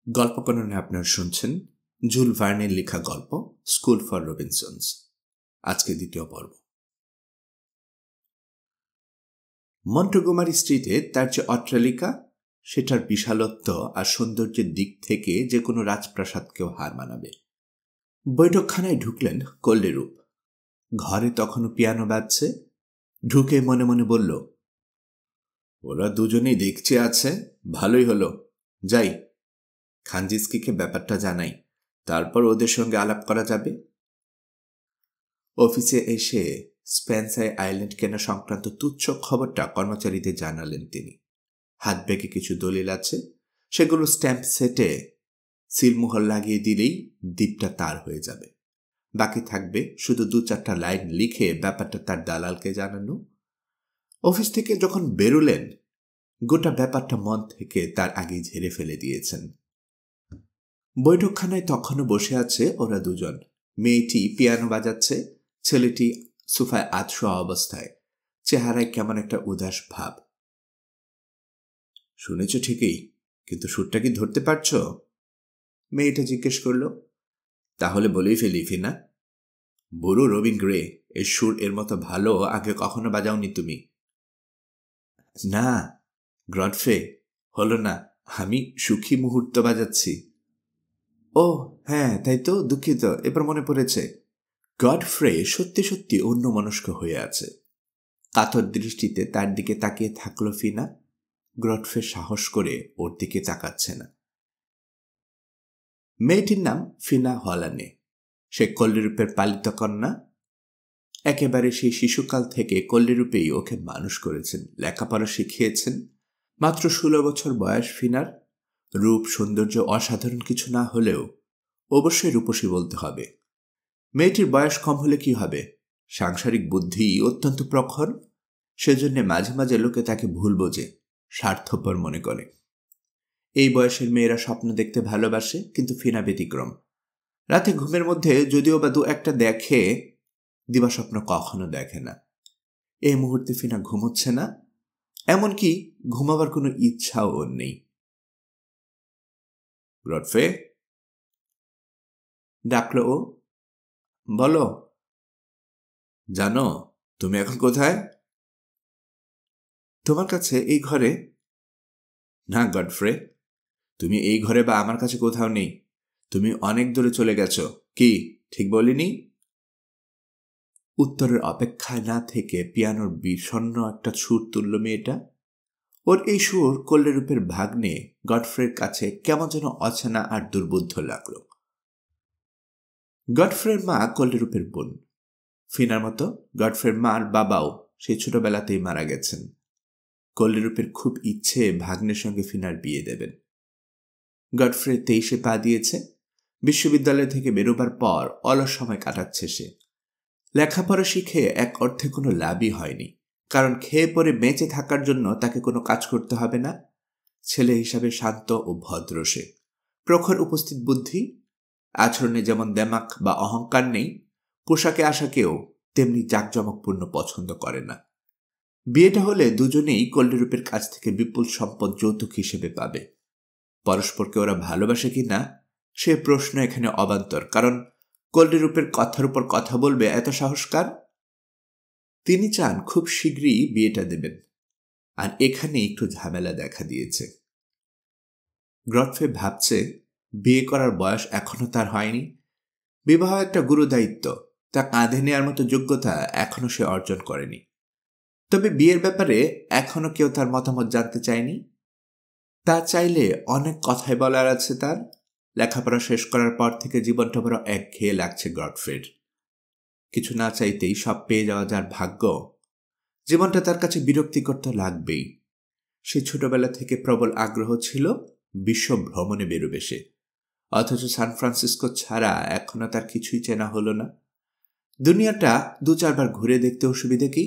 গল্পকণনে আপনারা শুনছেন জুল ভার্নের লেখা গল্প স্কুল ফর রবিনসন্স। আজকে দ্বিতীয় পর্ব। মন্টগোমারি স্ট্রিটে তার যে অট্টালিকা, সেটার বিশালত্ব আর সৌন্দর্যের দিক থেকে যে কোনো রাজপ্রাসাদকেও হার মানাবে। বৈঠকখানায় ঢুকলেন কল্লেরূপ। ঘরে তখনও পিয়ানো বাজছে। ঢুকে মনে মনে বলল, ওরা দুজনেই দেখছে আছে, ভালোই হলো। যাই, খানজিস্কিকে ব্যাপারটা জানাই, তারপর ওদের সঙ্গে আলাপ করা যাবে। অফিসে এসে স্পেন্সার আইল্যান্ড কেনা সংক্রান্ত তুচ্ছ খবরটা কর্মচারীদের জানালেন তিনি। হাত ব্যাগে কিছু দলিল আছে, সেগুলো স্ট্যাম্প সেটে সিলমোহর লাগিয়ে দিলেই দ্বীপটা তার হয়ে যাবে। বাকি থাকবে শুধু 2-4টা লাইন লিখে ব্যাপারটা তার দালালকে জানানো। অফিস থেকে যখন বেরোলেন, গোটা ব্যাপারটা মন থেকে তার আগেই ঝেড়ে ফেলে দিয়েছেন। বৈঠকখানায় তখনও বসে আছে ওরা দুজন। মেয়েটি পিয়ানো বাজাচ্ছে, ছেলেটি সোফায় আধশোয়া অবস্থায়, চেহারায় কেমন একটা উদাস ভাব। শুনেছ ঠিকই, কিন্তু সুরটা কি ধরতে পারছ? মেয়েটা জিজ্ঞেস করল। তাহলে বলেই ফেলি ফিনা। বুড়ো রবিন গ্রে, এর সুর এর মতো ভালো আগে কখনো বাজাওনি তুমি। না গ্রডফে, হলো না, আমি সুখী মুহূর্ত বাজাচ্ছি। ও হ্যাঁ, তাই তো, দুঃখিত, এবার মনে পড়েছে। গডফ্রে সত্যি সত্যি অন্যমনস্ক হয়ে আছে। কাতর দৃষ্টিতে তার দিকে তাকিয়ে থাকলো ফিনা। গডফ্রে সাহস করে ওর দিকে তাকাচ্ছে না। মেয়েটির নাম ফিনা হলানে। সে কল্লিরূপের পালিত কন্যা। একেবারে সেই শিশুকাল থেকে কল্লিরূপেই ওকে মানুষ করেছেন, লেখাপড়া শিখিয়েছেন। মাত্র 16 বছর বয়স ফিনার। রূপ সৌন্দর্য অসাধারণ কিছু না হলেও অবশ্যই রূপসী বলতে হবে। মেয়েটির বয়স কম হলে কি হবে, সাংসারিক বুদ্ধি অত্যন্ত প্রখর। সেজন্য মাঝে মাঝে লোকে তাকে ভুল বোঝে, স্বার্থপর মনে করে। এই বয়সের মেয়েরা স্বপ্ন দেখতে ভালোবাসে, কিন্তু ফিনা ব্যতিক্রম। রাতে ঘুমের মধ্যে যদিও বা 2-1টা দেখে, দিবাস্বপ্ন কখনো দেখে না। এই মুহূর্তে ফিনা ঘুমোচ্ছে না, এমনকি ঘুমাবার কোনো ইচ্ছাও ওর নেই। গডফ্রে ডাকলো ও। বলো। জানো তুমি এখন কোথায়? তোমার কাছে, এই ঘরে। না গডফ্রে, তুমি এই ঘরে বা আমার কাছে কোথাও নেই। তুমি অনেক দূরে চলে গেছ। কি ঠিক বলিনি? উত্তরের অপেক্ষায় না থেকে পিয়ানোর বিষণ্ণ একটা সুর তুলল মেয়েটা। ওর এই সুর কল্লেরূপের ভাগ্নে গডফ্রের কাছে কেমন যেন অচেনা আর দুর্বোধ্য লাগল। গডফ্রের মা কল্লেরূপের বোন। ফিনার মতো গডফ্রের মার বাবাও সেই ছোটবেলাতেই মারা গেছেন। কল্লেরূপের খুব ইচ্ছে ভাগ্নের সঙ্গে ফিনার বিয়ে দেবেন। গডফ্রে 23-এ পা দিয়েছে। বিশ্ববিদ্যালয় থেকে বেরোবার পর অলস সময় কাটাচ্ছে সে। লেখাপড়া শিখে এক অর্থে কোনো লাভই হয়নি, কারণ খেয়ে পরে বেঁচে থাকার জন্য তাকে কোনো কাজ করতে হবে না। ছেলে হিসাবে শান্ত ও ভদ্র সে। প্রখর উপস্থিত বুদ্ধি। আচরণে যেমন দেমাক বা অহংকার নেই, পোশাকে আশাকেও তেমনি জাঁকজমকপূর্ণ পছন্দ করে না। বিয়েটা হলে দুজনেই কল্লেরূপের কাছ থেকে বিপুল সম্পদ যৌতুক হিসেবে পাবে। পরস্পরকে ওরা ভালোবাসে কি না সে প্রশ্ন এখানে অবান্তর, কারণ কল্লেরূপের কথার উপর কথা বলবে এত সাহসকার। তিনি চান খুব শীঘ্রই বিয়েটা দেবেন, আর এখানে একটু ঝামেলা দেখা দিয়েছে। গডফ্রে ভাবছে, বিয়ে করার বয়স এখনো তার হয়নি। বিবাহ একটা গুরুদায়িত্ব, তা কাঁধে নেওয়ার মতো যোগ্যতা এখনো সে অর্জন করেনি। তবে বিয়ের ব্যাপারে এখনো কেউ তার মতামত জানতে চায়নি। তা চাইলে অনেক কথাই বলার আছে তার। লেখাপড়া শেষ করার পর থেকে জীবনটা বড় একঘেয়ে লাগছে গডফ্রের। কিছু না চাইতেই সব পেয়ে যাওয়া যার ভাগ্য, জীবনটা তার কাছে বিরক্তিকর তো লাগবেই। সে ছোটবেলা থেকে প্রবল আগ্রহ ছিল বিশ্ব ভ্রমণে বেরোবে সে, অথচ সান ফ্রান্সিসকো ছাড়া এখনো তার কিছুই চেনা হলো না। দুনিয়াটা 2-4 বার ঘুরে দেখতে অসুবিধে কি?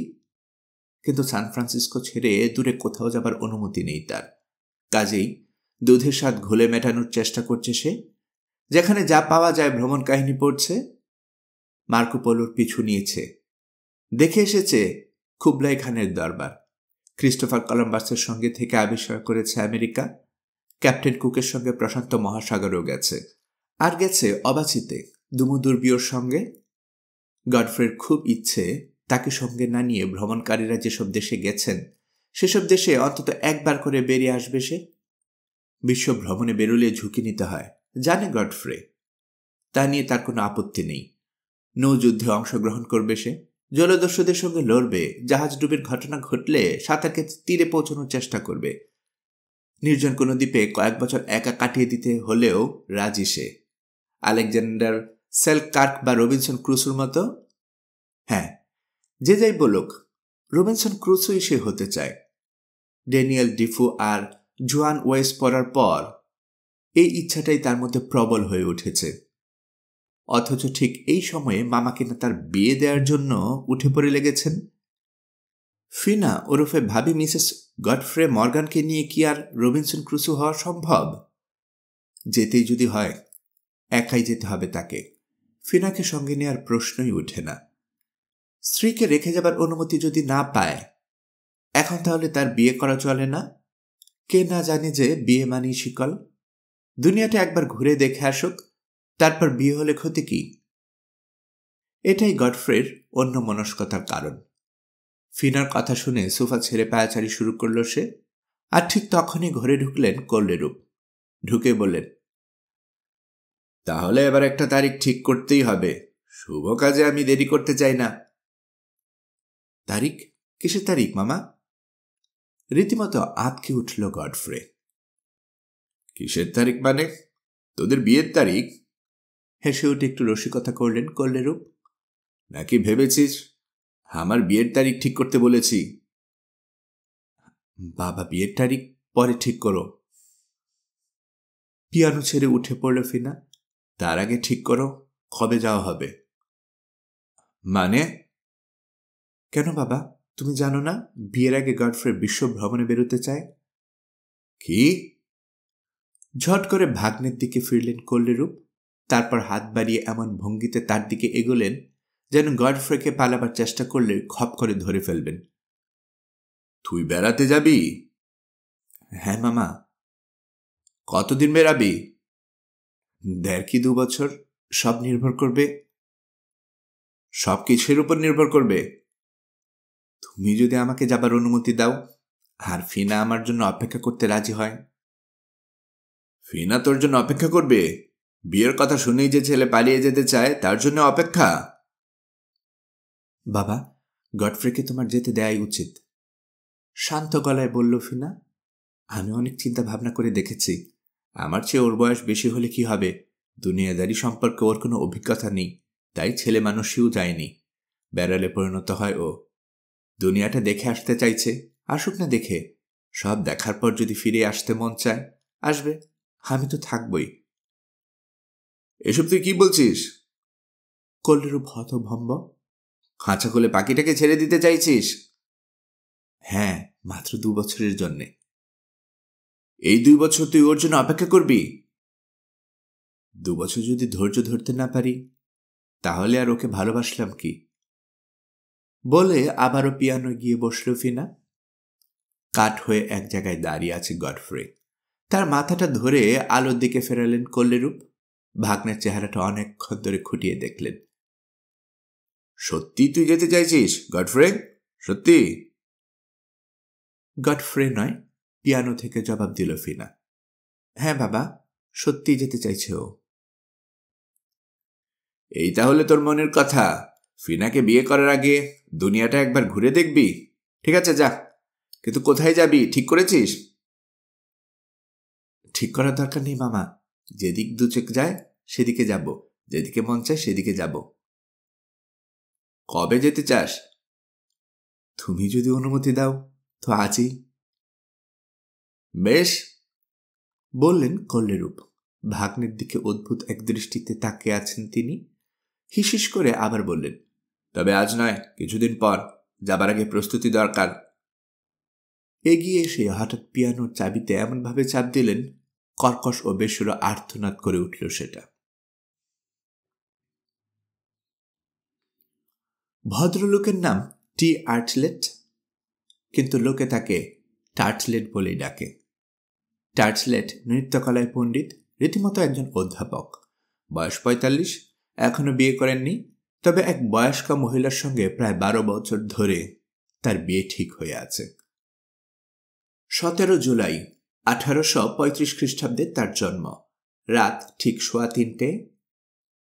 কিন্তু সান ফ্রান্সিসকো ছেড়ে দূরে কোথাও যাবার অনুমতি নেই তার। কাজেই দুধের স্বাদ ঘোলে মেটানোর চেষ্টা করছে সে। যেখানে যা পাওয়া যায় ভ্রমণ কাহিনী পড়ছে। মার্কো পোলোর পিছু নিয়েছে, দেখে এসেছে কুবলাই খানের দরবার। ক্রিস্টোফার কলম্বাসের সঙ্গে থেকে আবিষ্কার করেছে আমেরিকা। ক্যাপ্টেন কুকের সঙ্গে প্রশান্ত মহাসাগরেও গেছে, আর গেছে অবাচিতে দুমুদুর্বিয়র সঙ্গে। গডফ্রের খুব ইচ্ছে তাকে সঙ্গে না নিয়ে ভ্রমণকারীরা যেসব দেশে গেছেন সেসব দেশে অন্তত একবার করে বেরিয়ে আসবে সে। বিশ্ব ভ্রমণে বেরোলে ঝুঁকি নিতে হয়, জানে গডফ্রে। তা নিয়ে তার কোনো আপত্তি নেই। নৌযুদ্ধে অংশগ্রহণ করবে সে, জলদস্যুদের সঙ্গে লড়বে, জাহাজ ডুবির ঘটনা ঘটলে সাঁতারকে তীরে পৌঁছানোর চেষ্টা করবে। নির্জন কোনো দ্বীপে কয়েক বছর একা কাটিয়ে দিতে হলেও রাজি সে। আলেকজান্ডার সেলকার্ক বা রবিনসন ক্রুসোর মতো। হ্যাঁ, যে যাই বলুক, রবিনসন ক্রুসোই সে হতে চায়। ড্যানিয়েল ডিফো আর জোয়ান ওয়েস পড়ার পর এই ইচ্ছাটাই তার মধ্যে প্রবল হয়ে উঠেছে। অথচ ঠিক এই সময়ে মামা কিনা তার বিয়ে দেওয়ার জন্য উঠে পড়ে লেগেছেন। ফিনা ওরফে ভাবি মিসেস গডফ্রে মর্গানকে নিয়ে কি আর রবিনসন ক্রুসো হওয়া সম্ভব? যেতেই যদি হয় একাই যেতে হবে তাকে। ফিনাকে সঙ্গে নেওয়ার প্রশ্নই ওঠে না। স্ত্রীকে রেখে যাবার অনুমতি যদি না পায়, এখন তাহলে তার বিয়ে করা চলে না? কে না জানে যে বিয়ে মানেই শিকল। দুনিয়াটা একবার ঘুরে দেখে আসুক, তারপর বিয়ে হলে ক্ষতি কি? এটাই গডফ্রের অন্য মনস্কতার কারণ। ফিনার কথা শুনে সোফা ছেড়ে পায়াচারি শুরু করল সে, আর ঠিক তখনই ঘরে ঢুকলেন কল্লেরূপ। ঢুকে বললেন, তাহলে এবার একটা তারিখ ঠিক করতেই হবে। শুভ কাজে আমি দেরি করতে চাই না। তারিখ? কিসের তারিখ মামা? রীতিমতো আঁতকে উঠল গডফ্রে। কিসের তারিখ মানে? তোদের বিয়ের তারিখ? হেসে উঠে একটু রসিকতা করলেন কল্লেরূপ। নাকি ভেবেছিস আমার বিয়ের তারিখ ঠিক করতে বলেছি? বাবা, বিয়ের তারিখ পরে ঠিক করো। পিয়ানো ছেড়ে উঠে পড়ল ফিনা। তার আগে ঠিক করো কবে যাওয়া হবে। মানে? কেন বাবা, তুমি জানো না বিয়ের আগে গডফ্রে বিশ্ব ভ্রমণে বেরোতে চায়? কি? ঝট করে ভাগ্নের দিকে ফিরলেন কল্লেরূপ। তারপর হাত বাড়িয়ে এমন ভঙ্গিতে তার দিকে এগোলেন যেন গডফ্রেকে পালাবার চেষ্টা করলে খপ করে ধরে ফেলবেন। তুই বেড়াতে যাবি? হ্যাঁ মামা। কতদিন বেড়াবি? 1.5 কি 2 বছর। সব নির্ভর করবে। সব কিছুর উপর নির্ভর করবে। তুমি যদি আমাকে যাবার অনুমতি দাও, আর ফিনা আমার জন্য অপেক্ষা করতে রাজি হয়। ফিনা তোর জন্য অপেক্ষা করবে? বিয়ের কথা শুনেই যে ছেলে পালিয়ে যেতে চায় তার জন্য অপেক্ষা? বাবা, গডফ্রেকে তোমার যেতে দেয়াই উচিত, শান্ত গলায় বলল ফিনা। আমি অনেক চিন্তা ভাবনা করে দেখেছি। আমার চেয়ে ওর বয়স বেশি হলে কি হবে? দুনিয়াদারি সম্পর্কে ওর কোনো অভিজ্ঞতা নেই, তাই ছেলে মানুষও যায়নি। বেড়ালে পরিণত হয় ও। দুনিয়াটা দেখে আসতে চাইছে, আসুক না দেখে। সব দেখার পর যদি ফিরে আসতে মন চায় আসবে, আমি তো থাকবই। এসব তুই কি বলছিস? কল্লেরূপ হতভম্ব। খাঁচা খুলে পাখিটাকে ছেড়ে দিতে চাইছিস? হ্যাঁ, মাত্র 2 বছরের জন্যে। এই 2 বছর তুই ওর জন্য অপেক্ষা করবি? 2 বছর যদি ধৈর্য ধরতে না পারি, তাহলে আর ওকে ভালোবাসলাম কি? বলে আবারও পিয়ানো গিয়ে বসল ফিনা। কাঠ হয়ে এক জায়গায় দাঁড়িয়ে আছে গডফ্রে। তার মাথাটা ধরে আলোর দিকে ফেরালেন কল্লেরূপ। ভাগ্নের চেহারাটা অনেকক্ষণ ধরে খুঁটিয়ে দেখলেন। সত্যি তুই যেতে চাইছিস গডফ্রে? সত্যি? গডফ্রে নয়, পিয়ানো থেকে জবাব দিল ফিনা। হ্যাঁ বাবা, সত্যি যেতে চাইছে ও। এই তাহলে তোর মনের কথা? ফিনাকে বিয়ে করার আগে দুনিয়াটা একবার ঘুরে দেখবি? ঠিক আছে, যা। কিন্তু কোথায় যাবি ঠিক করেছিস? ঠিক করার দরকার নেই মামা। যেদিক দু চোখ যায় সেদিকে যাব, যেদিকে মন চায় সেদিকে যাব। কবে যেতে চাস? তুমি যদি অনুমতি দাও তো আজই। বেশ, বললেন কল্লেরূপ। ভাগ্নের দিকে অদ্ভুত এক দৃষ্টিতে তাকিয়ে আছেন তিনি। হিসিস করে আবার বললেন, তবে আজ নয়, কিছুদিন পর। যাবার আগে প্রস্তুতি দরকার। এগিয়ে এসে হঠাৎ পিয়ানোর চাবিতে এমনভাবে চাপ দিলেন, কর্কশ ও বেসুরো আর্তনাদ করে উঠল সেটা। ভদ্রলোকের নাম টি আর্টলেট, কিন্তু লোকে তাকে টার্টলেট বলেই ডাকে। টার্টলেট নৃত্যকলায় পণ্ডিত, রীতিমতো একজন অধ্যাপক। বয়স ৪৫, এখনো বিয়ে করেননি, তবে এক বয়স্কা মহিলার সঙ্গে প্রায় ১২ বছর ধরে তার বিয়ে ঠিক হয়ে আছে। ১৭ জুলাই ১৮৩৫ খ্রিস্টাব্দে তার জন্ম। রাত ঠিক ৩:৩।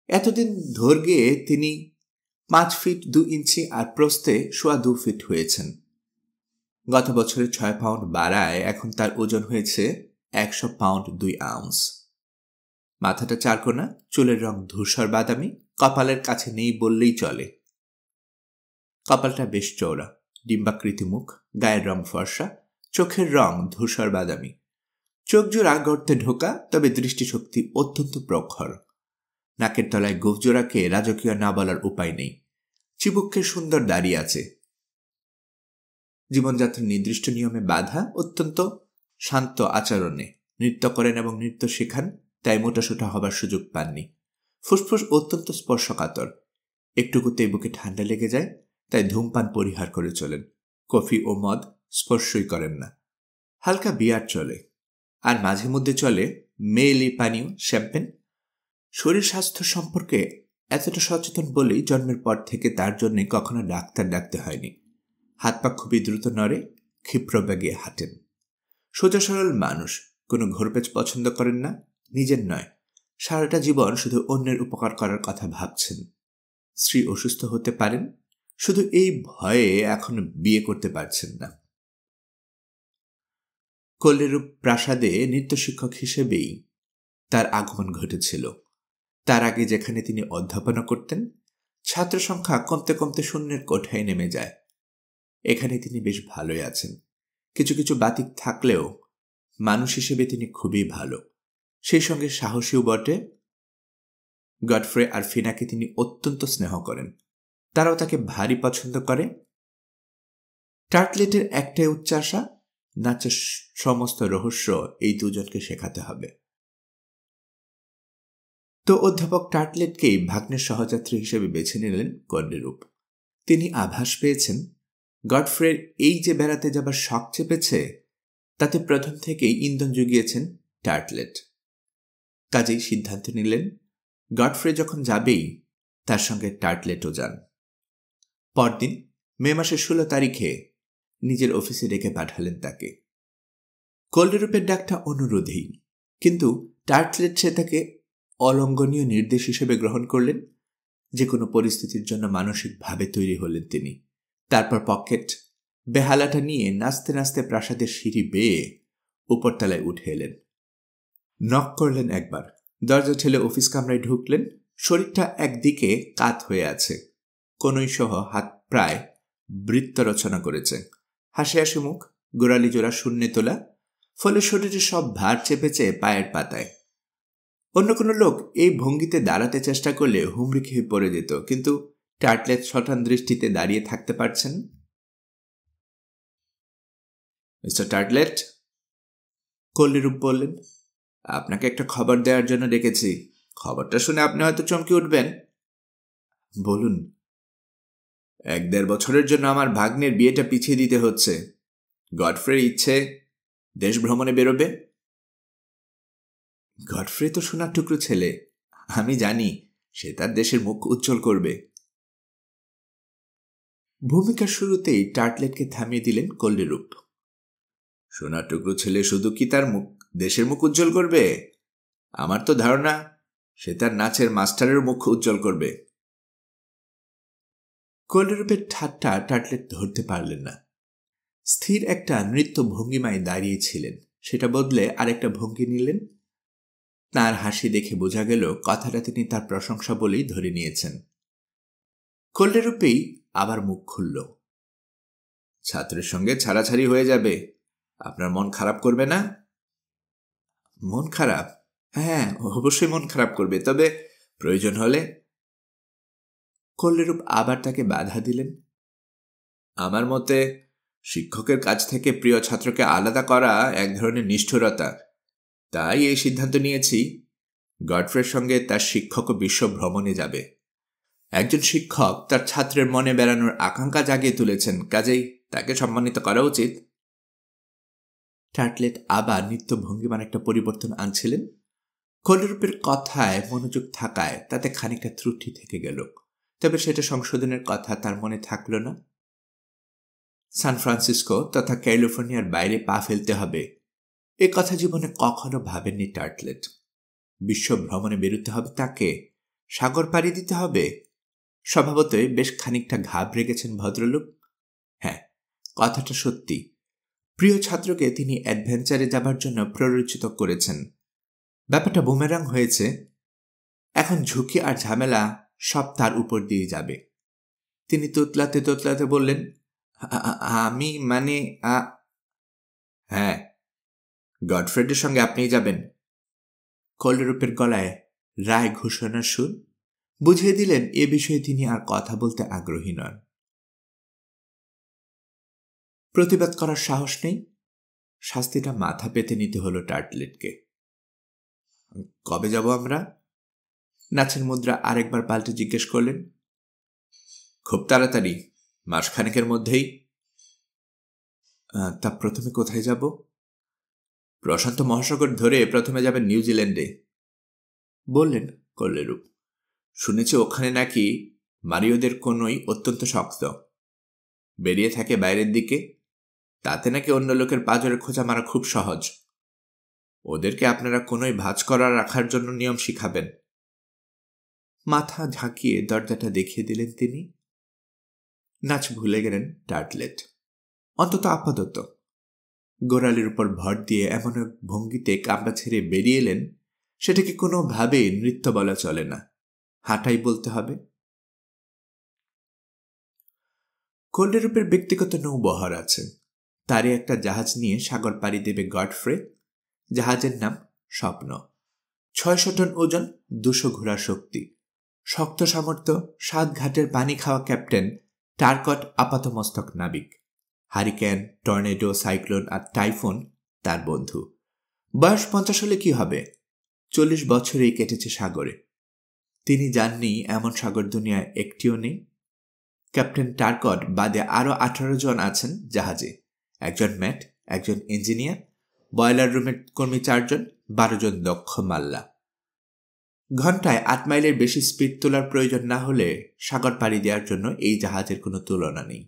এতদিন দৈর্ঘ্যে তিনি ৫ ফিট ২ ইঞ্চি আর প্রস্থে ২.৫ ফিট হয়েছেন। গত বছরে ৬ পাউন্ড বাড়ায় এখন তার ওজন হয়েছে ১০০ পাউন্ড ২ আউন্স। মাথাটা চারকোনা, চুলের রং ধূসর বাদামি, কপালের কাছে নেই বললেই চলে। কপালটা বেশ চওড়া, ডিম্বাকৃতি মুখ, গায়ের রং ফর্সা, চোখের রং ধূসর বাদামি, চোখ জোড়া গর্তে ঢোকা, তবে দৃষ্টিশক্তি অত্যন্ত প্রখর। নাকের তলায় গোফজোড়াকে রাজকীয় না বলার উপায় নেই। চিবুককে সুন্দর দাড়ি আছে। জীবনযাত্রা নির্দিষ্ট নিয়মে বাঁধা, অত্যন্ত শান্ত আচরণে। নৃত্য করেন এবং নৃত্য শেখান, তাই মোটাসোটা হবার সুযোগ পাননি। ফুসফুস অত্যন্ত স্পর্শকাতর, একটুকুতেই বুকে ঠান্ডা লেগে যায়, তাই ধূমপান পরিহার করে চলেন। কফি ও মদ স্পর্শই করেন না। হালকা বিয়ার চলে, আর মাঝে মধ্যে চলে মেয়েলি পানীয়, শ্যাম্পেন। শরীর স্বাস্থ্য সম্পর্কে এতটা সচেতন বলেই জন্মের পর থেকে তার জন্যে কখনো ডাক্তার ডাকতে হয়নি। হাত পা খুবই দ্রুত নড়ে, ক্ষিপ্র বেগে হাঁটেন। সোজা সরল মানুষ, কোনো ঘোরপেচ পছন্দ করেন না, নিজের নয়। সারাটা জীবন শুধু অন্যের উপকার করার কথা ভাবছেন। স্ত্রী অসুস্থ হতে পারেন, শুধু এই ভয়ে এখনো বিয়ে করতে পারছেন না। কল্লেরূপ প্রাসাদে নৃত্যশিক্ষক হিসেবেই তার আগমন ঘটেছিল। তার আগে যেখানে তিনি অধ্যাপনা করতেন, ছাত্র সংখ্যা কমতে কমতে শূন্যের কোঠায় নেমে যায়। এখানে তিনি বেশ ভালোই আছেন। কিছু কিছু বাতিক থাকলেও মানুষ হিসেবে তিনি খুবই ভালো, সেই সঙ্গে সাহসীও বটে। গডফ্রে আর ফিনাকে তিনি অত্যন্ত স্নেহ করেন, তারাও তাকে ভারী পছন্দ করে। টার্টলেটের একটাই উচ্চাশা, নাচের সমস্ত রহস্য এই দুজনকে শেখাতে হবে। তো অধ্যাপক টার্টলেটকেই ভাগ্নের সহযাত্রী হিসেবে বেছে নিলেন কল্লেরূপ। তিনি আভাস পেয়েছেন গডফ্রের এই যে বেড়াতে যাবার শখ চেপেছে, তাতে প্রথম থেকেই ইন্ধন জুগিয়েছেন টার্টলেট। কাজেই সিদ্ধান্ত নিলেন গডফ্রে যখন যাবেই তার সঙ্গে টার্টলেটও যান। পরদিন মে মাসের ১৬ তারিখে নিজের অফিসে ডেকে পাঠালেন তাকে। কল্লেরূপের ডাকটা অনুরোধেই, কিন্তু টার্টলেট সে তাকে অলঙ্ঘনীয় নির্দেশ হিসেবে গ্রহণ করলেন। যে কোনো পরিস্থিতির জন্য মানসিকভাবে তৈরি হলেন তিনি। তারপর পকেট বেহালাটা নিয়ে নাচতে নাচতে প্রাসাদের সিঁড়ি বেয়ে উপরতলায় উঠে এলেন। নক করলেন একবার, দরজা ঠেলে অফিস কামরায় ঢুকলেন। শরীরটা একদিকে কাত হয়ে আছে, কনুই সহ হাত প্রায় বৃত্ত রচনা করেছে। হাসি হাসি মুখ, গোড়ালি জোড়া শূন্যে তোলা, ফলে শরীরে সব ভার চেপেছে পায়ের পাতায়। অন্য কোনো লোক এই ভঙ্গিতে দাঁড়াতে চেষ্টা করলে হুমড়ি খেয়ে পড়ে যেত, কিন্তু টার্টলেট সটান দৃষ্টিতে দাঁড়িয়ে থাকতে পারছেন। মিস্টার টার্টলেট, কল্লেরূপ বললেন, আপনাকে একটা খবর দেওয়ার জন্য ডেকেছি। খবরটা শুনে আপনি হয়তো চমকে উঠবেন। বলুন। ১-১.৫ বছরের জন্য আমার ভাগ্নের বিয়েটা পিছিয়ে দিতে হচ্ছে। গডফ্রের ইচ্ছে দেশ ভ্রমণে বেরোবে। গডফ্রে তো সোনার টুকরো ছেলে, আমি জানি সে তার দেশের মুখ উজ্জ্বল করবে। ভূমিকার শুরুতেই টার্টলেটকে থামিয়ে দিলেন কল্লেরূপ। সোনার টুকরো ছেলে শুধু কি তার দেশের মুখ উজ্জ্বল করবে? আমার তো ধারণা সে তার নাচের মাস্টারের মুখ উজ্জ্বল করবে। কল্লেরূপের ঠাট্টা টার্টলেট ধরতে পারলেন না। স্থির একটা নৃত্য ভঙ্গিমায় দাঁড়িয়েছিলেন, সেটা বদলে আরেকটা ভঙ্গি নিলেন। তার হাসি দেখে বোঝা গেল কথাটা তিনি তার প্রশংসা বলেই ধরে নিয়েছেন। কল্লেরূপেই আবার মুখ খুলল। ছাত্রের সঙ্গে ছাড়াছাড়ি হয়ে যাবে, আপনার মন খারাপ করবে না? মন খারাপ? হ্যাঁ, অবশ্যই মন খারাপ করবে, তবে প্রয়োজন হলে। কল্লেরূপ আবার তাকে বাধা দিলেন। আমার মতে শিক্ষকের কাছ থেকে প্রিয় ছাত্রকে আলাদা করা এক ধরনের নিষ্ঠুরতা। তাই এই সিদ্ধান্ত নিয়েছি, গডফ্রের সঙ্গে তার শিক্ষক বিশ্ব ভ্রমণে যাবে। একজন শিক্ষক তার ছাত্রের মনে বেড়ানোর আকাঙ্ক্ষা জাগিয়ে তুলেছেন, কাজেই তাকে সম্মানিত করা উচিত। টার্টলেট আবার নিত্য ভঙ্গিমার একটা পরিবর্তন আনছিলেন। কলিরূপের কথায় মনোযোগ থাকায় তাতে খানিকটা ত্রুটি থেকে গেল, তবে সেটা সংশোধনের কথা তার মনে থাকল না। সান ফ্রান্সিসকো তথা ক্যালিফোর্নিয়ার বাইরে পা ফেলতে হবে এ কথা জীবনে কখনো ভাবেননি টার্টলেট। বিশ্ব ভ্রমণে বেরোতে হবে তাকে, সাগর পাড়ি দিতে হবে। স্বভাবতই বেশ খানিকটা ঘাবড়ে গেছেন ভদ্রলোক। হ্যাঁ, কথাটা সত্যি। প্রিয় ছাত্রকে তিনি অ্যাডভেঞ্চারে যাবার জন্য প্ররোচিত করেছেন। ব্যাপারটা বুমেরাং হয়েছে। এখন ঝুঁকি আর ঝামেলা সব তার উপর দিয়ে যাবে। তিনি তোতলাতে তোতলাতে বললেন, আমি মানে হ্যাঁ, গডফ্রেডের সঙ্গে আপনিই যাবেন। কলিরূপের গলায় রায় ঘোষণার সুর বুঝিয়ে দিলেন এ বিষয়ে তিনি আর কথা বলতে আগ্রহী নন। প্রতিবাদ করার সাহস নেই। শাস্তিটা মাথা পেতে নিতে হলো টার্টলেটকে। কবে যাব আমরা? নাচের মুদ্রা আরেকবার পাল্টে জিজ্ঞেস করলেন। খুব তাড়াতাড়ি, মাসখানেকের মধ্যেই। তা প্রথমে কোথায় যাব? প্রশান্ত মহাসাগর ধরে প্রথমে যাবেন নিউজিল্যান্ডে, বললেন কল্লেরূপ। শুনেছি ওখানে নাকি মারিওদের কোনোই অত্যন্ত শক্ত, বেরিয়ে থাকে বাইরের দিকে। তাতে নাকি অন্য লোকের পাঁজরে খোঁজা মারা খুব সহজ। ওদেরকে আপনারা কোনোই ভাঁজ করা রাখার জন্য নিয়ম শিখাবেন। মাথা ঝাঁকিয়ে দরজাটা দেখিয়ে দিলেন তিনি। নাচ ভুলে গেলেন টার্টলেট, অন্তত আপাতত। গোড়ালির উপর ভর দিয়ে এমন এক ভঙ্গিতে কামড়া ছেড়ে বেরিয়ে এলেন, সেটাকে কোনোভাবেই নৃত্য বলা চলে না, হাঁটাই বলতে হবে। কল্লেরূপের ব্যক্তিগত নৌবহর আছে। তারই একটা জাহাজ নিয়ে সাগর পাড়ি দেবে গডফ্রে। জাহাজের নাম স্বপ্ন। 600 টন ওজন, 200 ঘোড়া শক্তি, শক্ত সামর্থ্য, 7 ঘাটের পানি খাওয়া ক্যাপ্টেন টার্কট আপাতমস্তক নাবিক। হারিকেন, টর্নেডো, সাইক্লোন আর টাইফুন তার বন্ধু। বয়স 50 হলে কি হবে? 40 বছরেই কেটেছে সাগরে। তিনি জাননি এমন সাগর দুনিয়ায় একটিও নেই। ক্যাপ্টেন টার্কট বাদে আরও 18 জন আছেন জাহাজে। একজন ম্যাট, একজন ইঞ্জিনিয়ার, বয়লার রুমের কর্মী 4 জন, 12 জন দক্ষ মাল্লা। ঘন্টায় 8 মাইলের বেশি স্পিড তোলার প্রয়োজন না হলে সাগর পাড়ি দেওয়ার জন্য এই জাহাজের কোনো তুলনা নেই।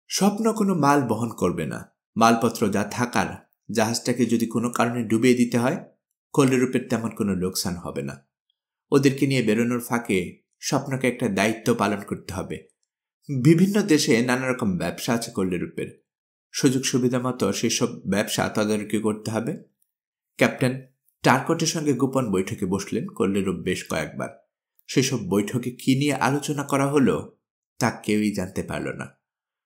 স্বপ্ন কোনো মাল বহন করবে না। মালপত্র যা থাকার, জাহাজটাকে যদি কোনো কারণে ডুবিয়ে দিতে হয়, কল্লেরূপের তেমন কোনো লোকসান হবে না। ওদেরকে নিয়ে বেরোনোর ফাঁকে স্বপ্নকে একটা দায়িত্ব পালন করতে হবে। বিভিন্ন দেশে নানা রকম ব্যবসা আছে কল্লেরূপের। সুযোগ সুবিধা মতো সেসব ব্যবসা তদারকি করতে হবে। ক্যাপ্টেন টার্কটের সঙ্গে গোপন বৈঠকে বসলেন কল্লেরূপ বেশ কয়েকবার। সেসব বৈঠকে কি নিয়ে আলোচনা করা হলো তা কেউই জানতে পারল না।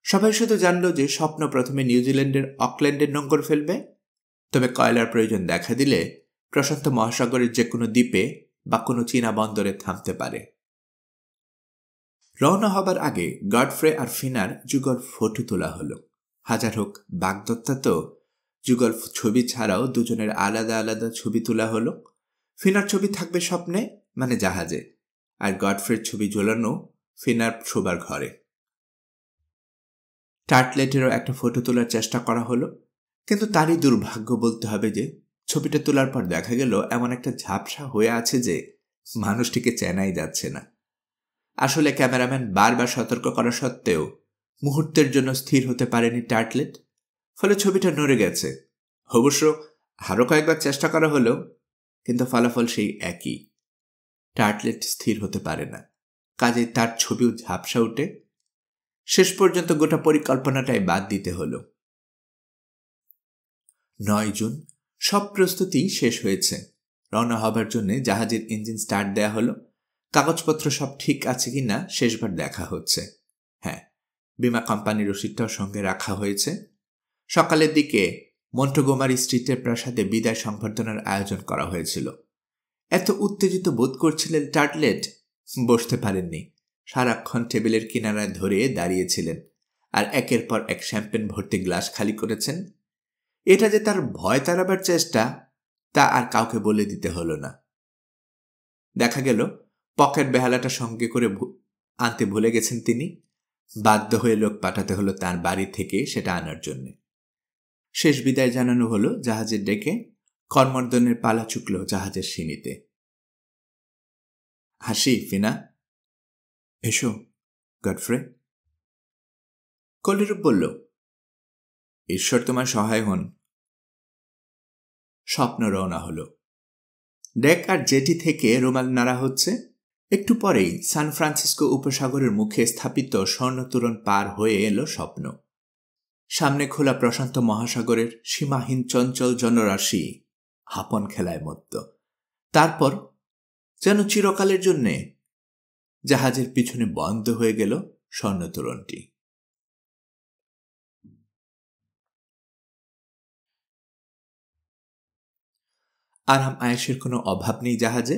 সবাই শুধু জানল যে স্বপ্ন প্রথমে নিউজিল্যান্ডের অকল্যান্ডের নোঙর ফেলবে, তবে কয়লার প্রয়োজন দেখা দিলে প্রশান্ত মহাসাগরের যে কোনো দ্বীপে বা কোনো চীনা বন্দরে থামতে পারে। রওনা হবার আগে গডফ্রে আর ফিনার যুগল ফটো তোলা হলো। হাজার হোক বাগদত্তা তো, যুগল ছবি ছাড়াও দুজনের আলাদা আলাদা ছবি তোলা হলো। ফিনার ছবি থাকবে স্বপ্নে, মানে জাহাজে, আর গডফ্রের ছবি ঝোলানো ফিনার শোবার ঘরে। টার্টলেটেরও একটা ফটো তোলার চেষ্টা করা হলো, কিন্তু তারই দুর্ভাগ্য বলতে হবে যে ছবিটা তোলার পর দেখা গেল এমন একটা ঝাপসা হয়ে আছে যে মানুষটিকে চেনাই যাচ্ছে না। আসলে ক্যামেরাম্যান বারবার সতর্ক করা সত্ত্বেও মুহূর্তের জন্য স্থির হতে পারেনি টার্টলেট, ফলে ছবিটা নড়ে গেছে। অবশ্য আরও কয়েকবার চেষ্টা করা হলো, কিন্তু ফলাফল সেই একই। টার্টলেট স্থির হতে পারে না, কাজেই তার ছবিও ঝাপসা উঠে। শেষ পর্যন্ত গোটা পরিকল্পনাটাই বাদ দিতে হলো। 9 জুন সব প্রস্তুতি শেষ হয়েছে। রওনা হবার জন্য জাহাজের ইঞ্জিন স্টার্ট দেয়া হলো। কাগজপত্র সব ঠিক আছে কিনা শেষবার দেখা হচ্ছে। হ্যাঁ, বিমা কোম্পানির রসিদটাও সঙ্গে রাখা হয়েছে। সকালের দিকে মন্টগোমারি স্ট্রিটের প্রাসাদে বিদায় সংবর্ধনার আয়োজন করা হয়েছিল। এত উত্তেজিত বোধ করছিলেন টার্টলেট, বসতে পারেননি। সারাক্ষণ টেবিলের কিনারায় ধরে দাঁড়িয়েছিলেন আর একের পর এক শ্যাম্পেন ভর্তি গ্লাস খালি করেছেন। এটা যে তার ভয় তাড়াবার চেষ্টা, তা আর কাউকে বলে দিতে হলো না। দেখা গেল পকেট বেহালাটা সঙ্গে করে আনতে ভুলে গেছেন তিনি। বাধ্য হয়ে লোক পাঠাতে হলো তার বাড়ি থেকে সেটা আনার জন্য। শেষ বিদায় জানানো হলো জাহাজের ডেকে। কর্মর্দনের পালা চুকল জাহাজের সিঁড়িতে। হাসি, ফিনা। এসো গডফ্রে। কলিরূপ বলল, ঈশ্বর তোমার সহায় হন। স্বপ্ন রওনা হলো। ডেক আর জেটি থেকে রুমাল নাড়া হচ্ছে। একটু পরেই সান ফ্রান্সিসকো উপসাগরের মুখে স্থাপিত স্বর্ণতোরণ পার হয়ে এলো স্বপ্ন। সামনে খোলা প্রশান্ত মহাসাগরের সীমাহীন চঞ্চল জনরাশি আপন খেলায় মত্ত। তারপর যেন চিরকালের জন্যে জাহাজের পিছনে বন্ধ হয়ে গেল স্বর্ণতোরণটি। আরাম আয়েশের কোনো অভাব নেই জাহাজে।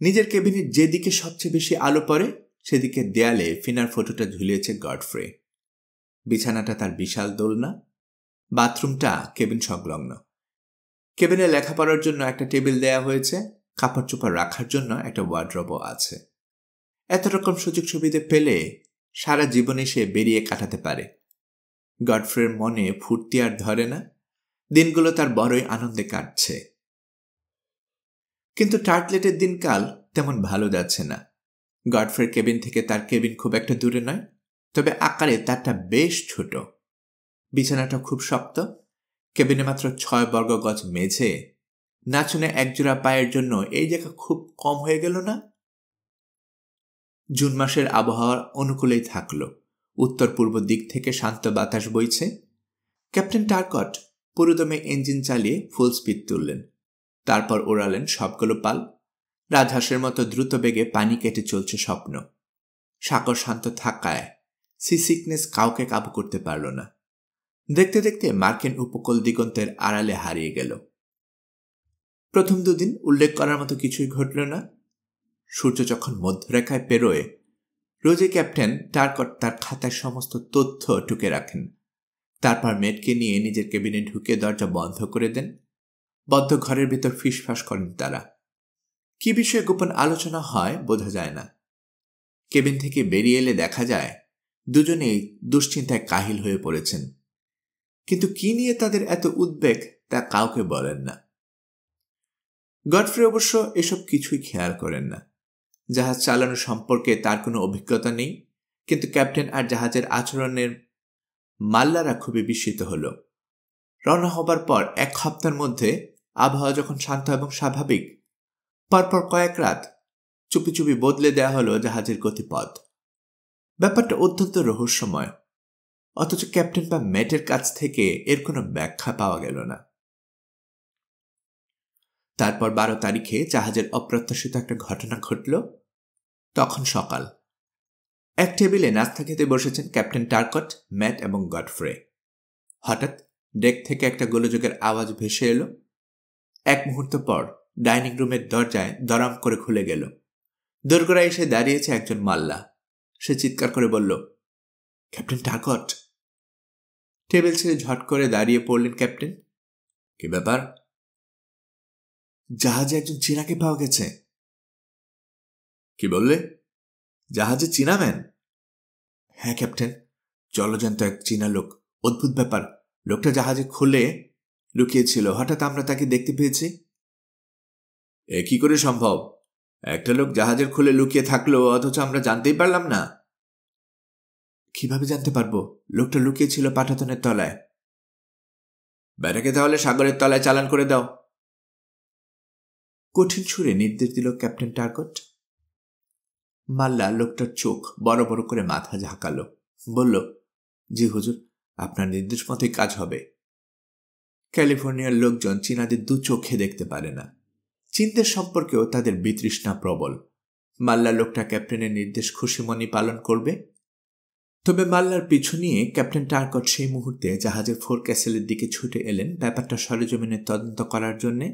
নিজের কেবিনের যেদিকে সবচেয়ে বেশি আলো পড়ে সেদিকে দেয়ালে ফিনার ফটোটা ঝুলিয়েছে গডফ্রে। বিছানাটা তার বিশাল দোলনা। বাথরুমটা কেবিন সংলগ্ন। কেবিনে লেখাপড়ার জন্য একটা টেবিল দেয়া হয়েছে। কাপড় চোপড় রাখার জন্য একটা ওয়ার্ড্রবও আছে। এত রকম সুযোগ সুবিধে পেলে সারা জীবনে সে বেরিয়ে কাটাতে পারে। গডফ্রের মনে ফুর্তি আর ধরে না। দিনগুলো তার বড়ই আনন্দে কাটছে। কিন্তু টার্টলেটের দিনকাল তেমন ভালো যাচ্ছে না। গডফ্রের কেবিন থেকে তার কেবিন খুব একটা দূরে নয়, তবে আকারে তারটা বেশ ছোট। বিছানাটা খুব শক্ত। কেবিনে মাত্র 6 বর্গ গজ মেঝে। নাচনে একজোড়া পায়ের জন্য এই জায়গা খুব কম হয়ে গেল না? জুন মাসের আবহাওয়ার অনুকূলেই থাকল। উত্তর পূর্ব দিক থেকে শান্ত বাতাস বইছে। ক্যাপ্টেন টারকট পুরোদমে ইঞ্জিন চালিয়ে ফুল স্পিড তুললেন। তারপর ওড়ালেন সবগুলো পাল। রাজহাঁসের মতো দ্রুত বেগে পানি কেটে চলছে স্বপ্ন। সাগর শান্ত থাকায় সি সিকনেস কাউকে কাবু করতে পারল না। দেখতে দেখতে মার্কিন উপকূল দিগন্তের আড়ালে হারিয়ে গেল। প্রথম দুদিন উল্লেখ করার মতো কিছুই ঘটল না। সূর্য যখন মধ্যরেখায় পেরোয়, রোজই ক্যাপ্টেন টারকট তার খাতায় সমস্ত তথ্য টুকে রাখেন। তারপর মেটকে নিয়ে নিজের কেবিনে ঢুকে দরজা বন্ধ করে দেন। বদ্ধ ঘরের ভেতর ফিসফাস করেন তারা। কি বিষয়ে গোপন আলোচনা হয় বোঝা যায় না। কেবিন থেকে বেরিয়ে এলে দেখা যায় দুজনেই দুশ্চিন্তায় কাহিল হয়ে পড়েছেন। কিন্তু কি নিয়ে তাদের এত উদ্বেগ তা কাউকে বলেন না। গডফ্রে অবশ্য এসব কিছুই খেয়াল করেন না। জাহাজ চালানো সম্পর্কে তার কোনো অভিজ্ঞতা নেই, কিন্তু ক্যাপ্টেন আর জাহাজের আচরণের মাল্লারা খুবই বিস্মিত হল। রওনা হবার পর 1 সপ্তাহের মধ্যে আবহাওয়া যখন শান্ত এবং স্বাভাবিক, পরপর কয়েক রাত চুপি চুপি বদলে দেয়া হলো জাহাজের গতিপথ। ব্যাপারটা অত্যন্ত রহস্যময়, অথচ ক্যাপ্টেন বা ম্যাটের কাছ থেকে এর কোনো ব্যাখ্যা পাওয়া গেল না। তারপর 12 তারিখে জাহাজের অপ্রত্যাশিত একটা ঘটনা ঘটল। তখন সকাল। এক টেবিলে নাস্তা খেতে বসেছেন ক্যাপ্টেন টারকট, ম্যাট এবং গডফ্রে। হঠাৎ ডেক থেকে একটা গোলযোগের আওয়াজ ভেসে এলো। এক মুহূর্ত পর ডাইনিং রুমের দরজায় দরাম করে খুলে গেল। দোরগোড়ায় এসে দাঁড়িয়েছে একজন মাল্লা। সে চিৎকার করে বলল, ক্যাপ্টেন টারকট। টেবিল ছেড়ে ঝট করে দাঁড়িয়ে পড়লেন ক্যাপ্টেন। কি ব্যাপার? জাহাজে একজন চীনাকে পাওয়া গেছে। কি বললে? জাহাজে চীনা ম্যান? হ্যাঁ ক্যাপ্টেন, জলজান্ত এক চীনা লোক। অদ্ভুত ব্যাপার, লোকটা জাহাজে খুলে লুকিয়েছিল। হঠাৎ আমরা তাকে দেখতে পেয়েছি। এ কি করে সম্ভব? একটা লোক জাহাজের খুলে লুকিয়ে থাকলো অথচ আমরা জানতেই পারলাম না। কিভাবে জানতে পারবো? লোকটা লুকিয়েছিল পাটাতনের তলায়। ব্যাটাকে তাহলে সাগরের তলায় চালান করে দাও। কঠিন সুরে নির্দেশ দিল ক্যাপ্টেন টারকট। মাল্লা লোকটার চোখ বড় বড় করে মাথা ঝাঁকালো, বলল, জি হুজুর, আপনার নির্দেশ মতোই কাজ হবে। ক্যালিফোর্নিয়ার লোকজন চীনাদের 2 চোখে দেখতে পারে না। চীনদের সম্পর্কেও তাদের বিতৃষ্ণা প্রবল। মাল্লা লোকটা ক্যাপ্টেনের নির্দেশ খুশি মনে পালন করবে। তবে মাল্লার পিছু নিয়ে ক্যাপ্টেন টারকট সেই মুহূর্তে জাহাজের ফোরক্যাসেলের দিকে ছুটে এলেন ব্যাপারটা সরেজমিনে তদন্ত করার জন্যে।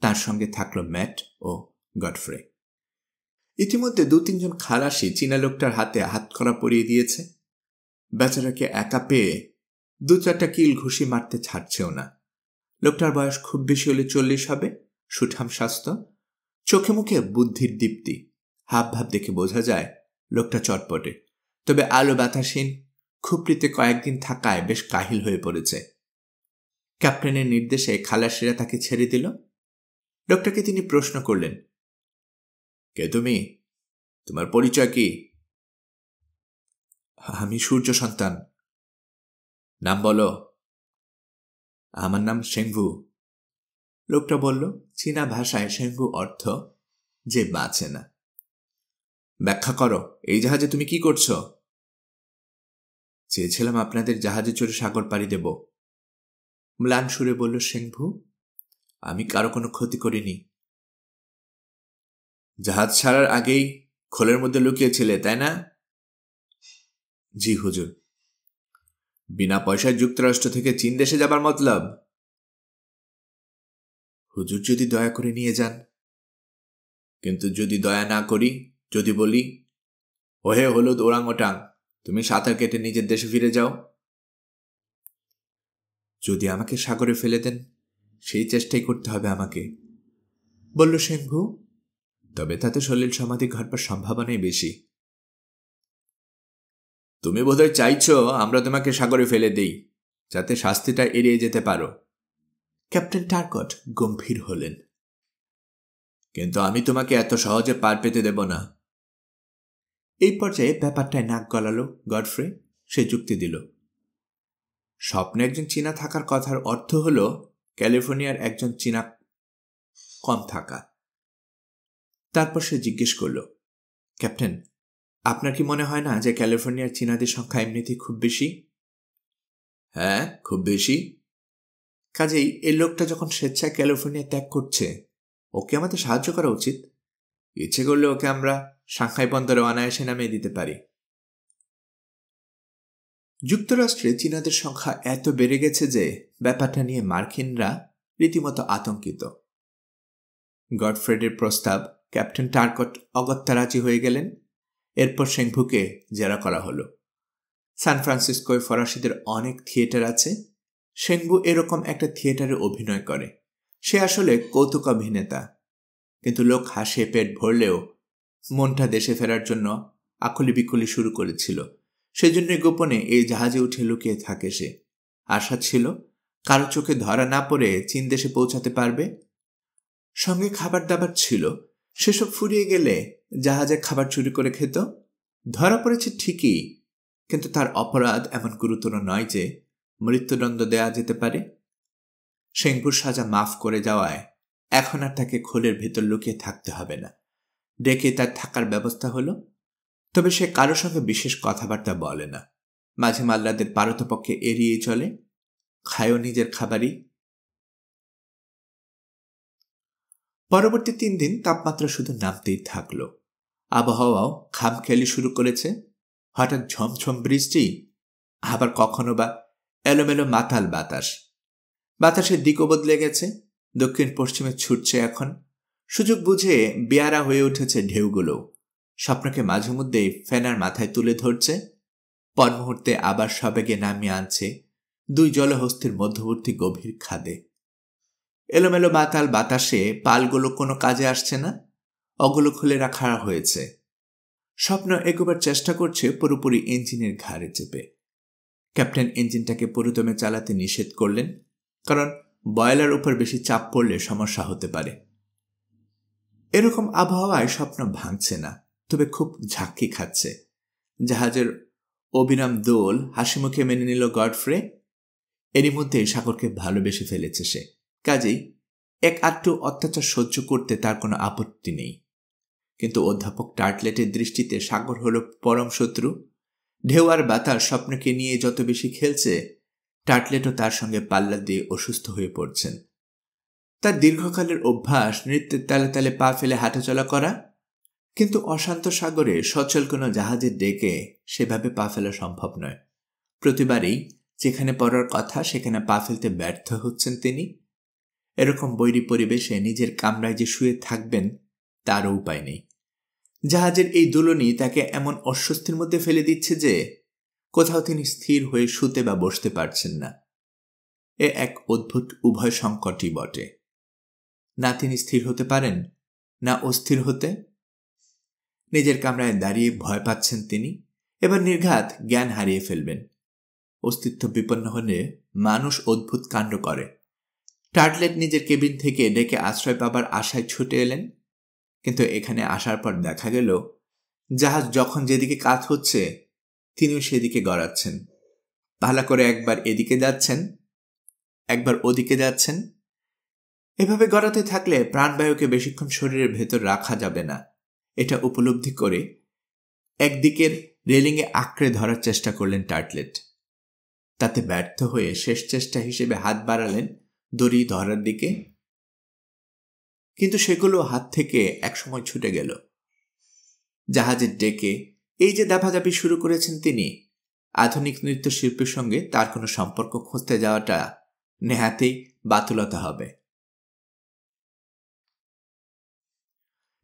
তার সঙ্গে থাকল ম্যাট ও গডফ্রে। ইতিমধ্যে 2-3 জন খালাসি চীনা লোকটার হাতে হাতকড়া পরিয়ে দিয়েছে। বেচারাকে একা পেয়ে 2-4টা কিল ঘুষি মারতে ছাড়ছেও না। লোকটার বয়স খুব বেশি হলে 40 হবে। সুঠাম স্বাস্থ্য, চোখে মুখে বুদ্ধির দীপ্তি। হাব ভাব দেখে বোঝা যায় লোকটা চটপটে। তবে আলো বাতাসহীন খুপড়িতে কয়েকদিন থাকায় বেশ কাহিল হয়ে পড়েছে। ক্যাপ্টেনের নির্দেশে খালাসিরা তাকে ছেড়ে দিল। লোকটাকে তিনি প্রশ্ন করলেন, কে তুমি? তোমার পরিচয় কি? আমি সূর্য সন্তান। নাম বলো। আমার নাম শেংভু। লোকটা বলল, চীনা ভাষায় শেংভু অর্থ যে বাঁচে না। ব্যাখ্যা করো, এই জাহাজে তুমি কি করছো? চেয়েছিলাম আপনাদের জাহাজে চড়ে সাগর পাড়ি দেব। ম্লান সুরে বলল শেংভু, আমি কারো কোনো ক্ষতি করিনি। জাহাজ ছাড়ার আগেই খোলের মধ্যে লুকিয়েছিলে, তাই না? জি হুজুর। বিনা পয়সায় যুক্তরাষ্ট্র থেকে চীন দেশে যাবার মতলব? হুজুর যদি দয়া করে নিয়ে যান। কিন্তু যদি দয়া না করি, যদি বলি, ওহে হলুদ ওরাংওটাং, তুমি সাঁতার কেটে নিজের দেশে ফিরে যাও? যদি আমাকে সাগরে ফেলে দেন, সেই চেষ্টাই করতে হবে আমাকে, বলল শেংভু। তবে তাতে সলিল সমাধি ঘটবার সম্ভাবনাই বেশি। তুমি বোধহয় চাইছো আমরা তোমাকে সাগরে ফেলে দেই, যাতে শাস্তিটা এড়িয়ে যেতে পারো। ক্যাপ্টেন টারকট গম্ভীর হলেন। কিন্তু আমি তোমাকে এত সহজে পার পেতে দেব না। এই পর্যায়ে ব্যাপারটায় নাক গলালো গডফ্রে। সে যুক্তি দিল, স্বপ্নে একজন চীনা থাকার কথার অর্থ হল ক্যালিফোর্নিয়ার একজন চীনা কম থাকা। তারপর সে জিজ্ঞেস করল, ক্যাপ্টেন, আপনার কি মনে হয় না যে ক্যালিফোর্নিয়ার চীনাদের সংখ্যা এমনিতেই খুব বেশি? হ্যাঁ, খুব বেশি। কাজেই এই লোকটা যখন স্বেচ্ছায় ক্যালিফোর্নিয়া ত্যাগ করছে, ওকে আমাদের সাহায্য করা উচিত। ইচ্ছে করলে ওকে আমরা সাংহাই বন্দরে অনায়াসে নামিয়ে দিতে পারি। যুক্তরাষ্ট্রে চীনাদের সংখ্যা এত বেড়ে গেছে যে ব্যাপারটা নিয়ে মার্কিনরা রীতিমতো আতঙ্কিত। গডফ্রেডের প্রস্তাব ক্যাপ্টেন টারকট অগত্যা রাজি হয়ে গেলেন। এরপর শেংভুকে জেরা করা হলো। সান ফ্রান্সিসকোয় ফরাসিদের অনেক থিয়েটার আছে। শেংভু এরকম একটা থিয়েটারে অভিনয় করে। সে আসলে কৌতুক অভিনেতা, কিন্তু লোক হাসিয়ে পেট ভরলেও মনটা দেশে ফেরার জন্য আকুলি বিকুলি শুরু করেছিল। সেজন্য গোপনে এই জাহাজে উঠে লুকিয়ে থাকে সে। আশা ছিল কারো চোখে ধরা না পড়ে চীন দেশে পৌঁছাতে পারবে। সঙ্গে খাবার দাবার ছিল, সেসব ফুরিয়ে গেলে জাহাজে খাবার চুরি করে খেত। ধরা পড়েছে ঠিকই, কিন্তু তার অপরাধ এমন গুরুতর নয় যে মৃত্যুদণ্ড দেয়া যেতে পারে। শেংভুর সাজা মাফ করে যাওয়ায় এখন আর তাকে খোলের ভেতর লুকিয়ে থাকতে হবে না। ডেকে তার থাকার ব্যবস্থা হলো। তবে সে কারো সঙ্গে বিশেষ কথাবার্তা বলে না। মাঝে মাল্লাদের পারতপক্ষে এড়িয়ে চলে, খায়ও নিজের খাবারই। পরবর্তী 3 দিন তাপমাত্রা শুধু নামতেই থাকলো। আবহাওয়াও খামখেয়ালি শুরু করেছে। হঠাৎ ঝমঝম বৃষ্টি, আবার কখনো বা এলোমেলো মাতাল বাতাস। বাতাসের দিকও বদলে গেছে, দক্ষিণ পশ্চিমে ছুটছে এখন। সুযোগ বুঝে বেয়ারা হয়ে উঠেছে ঢেউগুলো। স্বপ্নকে মাঝে মধ্যেই ফেনার মাথায় তুলে ধরছে, পর মুহূর্তে আবার সবেগে নামিয়ে আনছে 2 জলহস্তির মধ্যবর্তী গভীর খাদে। এলোমেলো মাতাল বাতাসে পালগুলো কোনো কাজে আসছে না, ওগুলো খুলে রাখা হয়েছে। স্বপ্ন এগোবার চেষ্টা করছে পুরোপুরি ইঞ্জিনের ঘাড়ে চেপে। ক্যাপ্টেন ইঞ্জিনটাকে পুরোদমে চালাতে নিষেধ করলেন, কারণ বয়লার উপর বেশি চাপ পড়লে সমস্যা হতে পারে। এরকম আবহাওয়ায় স্বপ্ন ভাঙছে না, তবে খুব ঝাঁকি খাচ্ছে। জাহাজের অবিরাম দোল হাসি মুখে মেনে নিল গডফ্রে। এরই মধ্যে সাগরকে ভালোবেসে ফেলেছে সে। কাজেই এক আটটু অত্যাচার সহ্য করতে তার কোনো আপত্তি নেই। কিন্তু অধ্যাপক টার্টলেটের দৃষ্টিতে সাগর হল পরম শত্রু। ঢেউ আর বাতাস স্বপ্নকে নিয়ে যত বেশি খেলছে, টার্টলেটও তার সঙ্গে পাল্লা দিয়ে অসুস্থ হয়ে পড়ছেন। তার দীর্ঘকালের অভ্যাস নৃত্যের তালে তালে পা ফেলে হাঁটাচলা করা, কিন্তু অশান্ত সাগরে সচল কোনো জাহাজের ডেকে সেভাবে পা ফেলা সম্ভব নয়। প্রতিবারই যেখানে পড়ার কথা সেখানে পা ফেলতে ব্যর্থ হচ্ছেন তিনি। এরকম বৈরী পরিবেশে নিজের কামরায় যে শুয়ে থাকবেন তারও উপায় নেই। জাহাজের এই দুলনি তাকে এমন অস্বস্তির মধ্যে ফেলে দিচ্ছে যে কোথাও তিনি স্থির হয়ে শুতে বা বসতে পারছেন না। এ এক অদ্ভুত উভয় সংকটই বটে। না তিনি স্থির হতে পারেন, না অস্থির হতে। নিজের কামরায় দাঁড়িয়ে ভয় পাচ্ছেন তিনি, এবার নির্ঘাত জ্ঞান হারিয়ে ফেলবেন। অস্তিত্ব বিপন্ন হলে মানুষ অদ্ভুত কাণ্ড করে। টার্টলেট নিজের কেবিন থেকে ডেকে আশ্রয় পাবার আশায় ছুটে এলেন, কিন্তু এখানে আসার পর দেখা গেল জাহাজ যখন যেদিকে কাত হচ্ছে তিনিও সেদিকে গড়াচ্ছেন। ভালো করে একবার এদিকে যাচ্ছেন, একবার ওদিকে যাচ্ছেন। এভাবে গড়াতে থাকলে প্রাণবায়ুকে বেশিক্ষণ শরীরের ভেতর রাখা যাবে না। এটা উপলব্ধি করে একদিকের রেলিংয়ে আঁকড়ে ধরার চেষ্টা করলেন টার্টলেট। তাতে ব্যর্থ হয়ে শেষ চেষ্টা হিসেবে হাত বাড়ালেন দড়ি ধরার দিকে, কিন্তু সেগুলো হাত থেকে একসময় ছুটে গেল। জাহাজের ডেকে এই যে দাপাদাপি শুরু করেছেন তিনি, আধুনিক নৃত্যশিল্পীর সঙ্গে তার কোনো সম্পর্ক খুঁজতে যাওয়াটা নেহাতেই বাতুলতা হবে।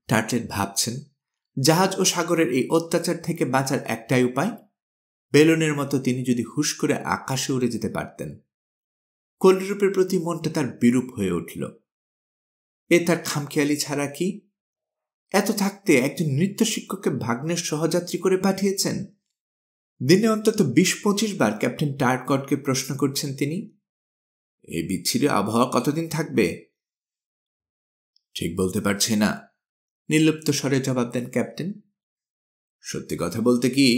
টার্টলেট ভাবছেন, জাহাজ ও সাগরের এই অত্যাচার থেকে বাঁচার একটাই উপায়, বেলুনের মতো তিনি যদি হুশ করে আকাশে উড়ে যেতে পারতেন। কলিরূপের প্রতি মনটা তার বিরূপ হয়ে উঠল। এ তার খামখেয়ালি ছাড়া কি? এত থাকতে একজন নৃত্য শিক্ষককে ভাগ্নের সহযাত্রী করে পাঠিয়েছেন। দিনে অন্তত 20-25 বার ক্যাপ্টেন টার্কটকে প্রশ্ন করছেন তিনি, এই বিচ্ছিরি আবহাওয়া কতদিন থাকবে? ঠিক বলতে পারছি না, নির্লিপ্ত স্বরে জবাব দেন ক্যাপ্টেন। সত্যি কথা বলতে কি,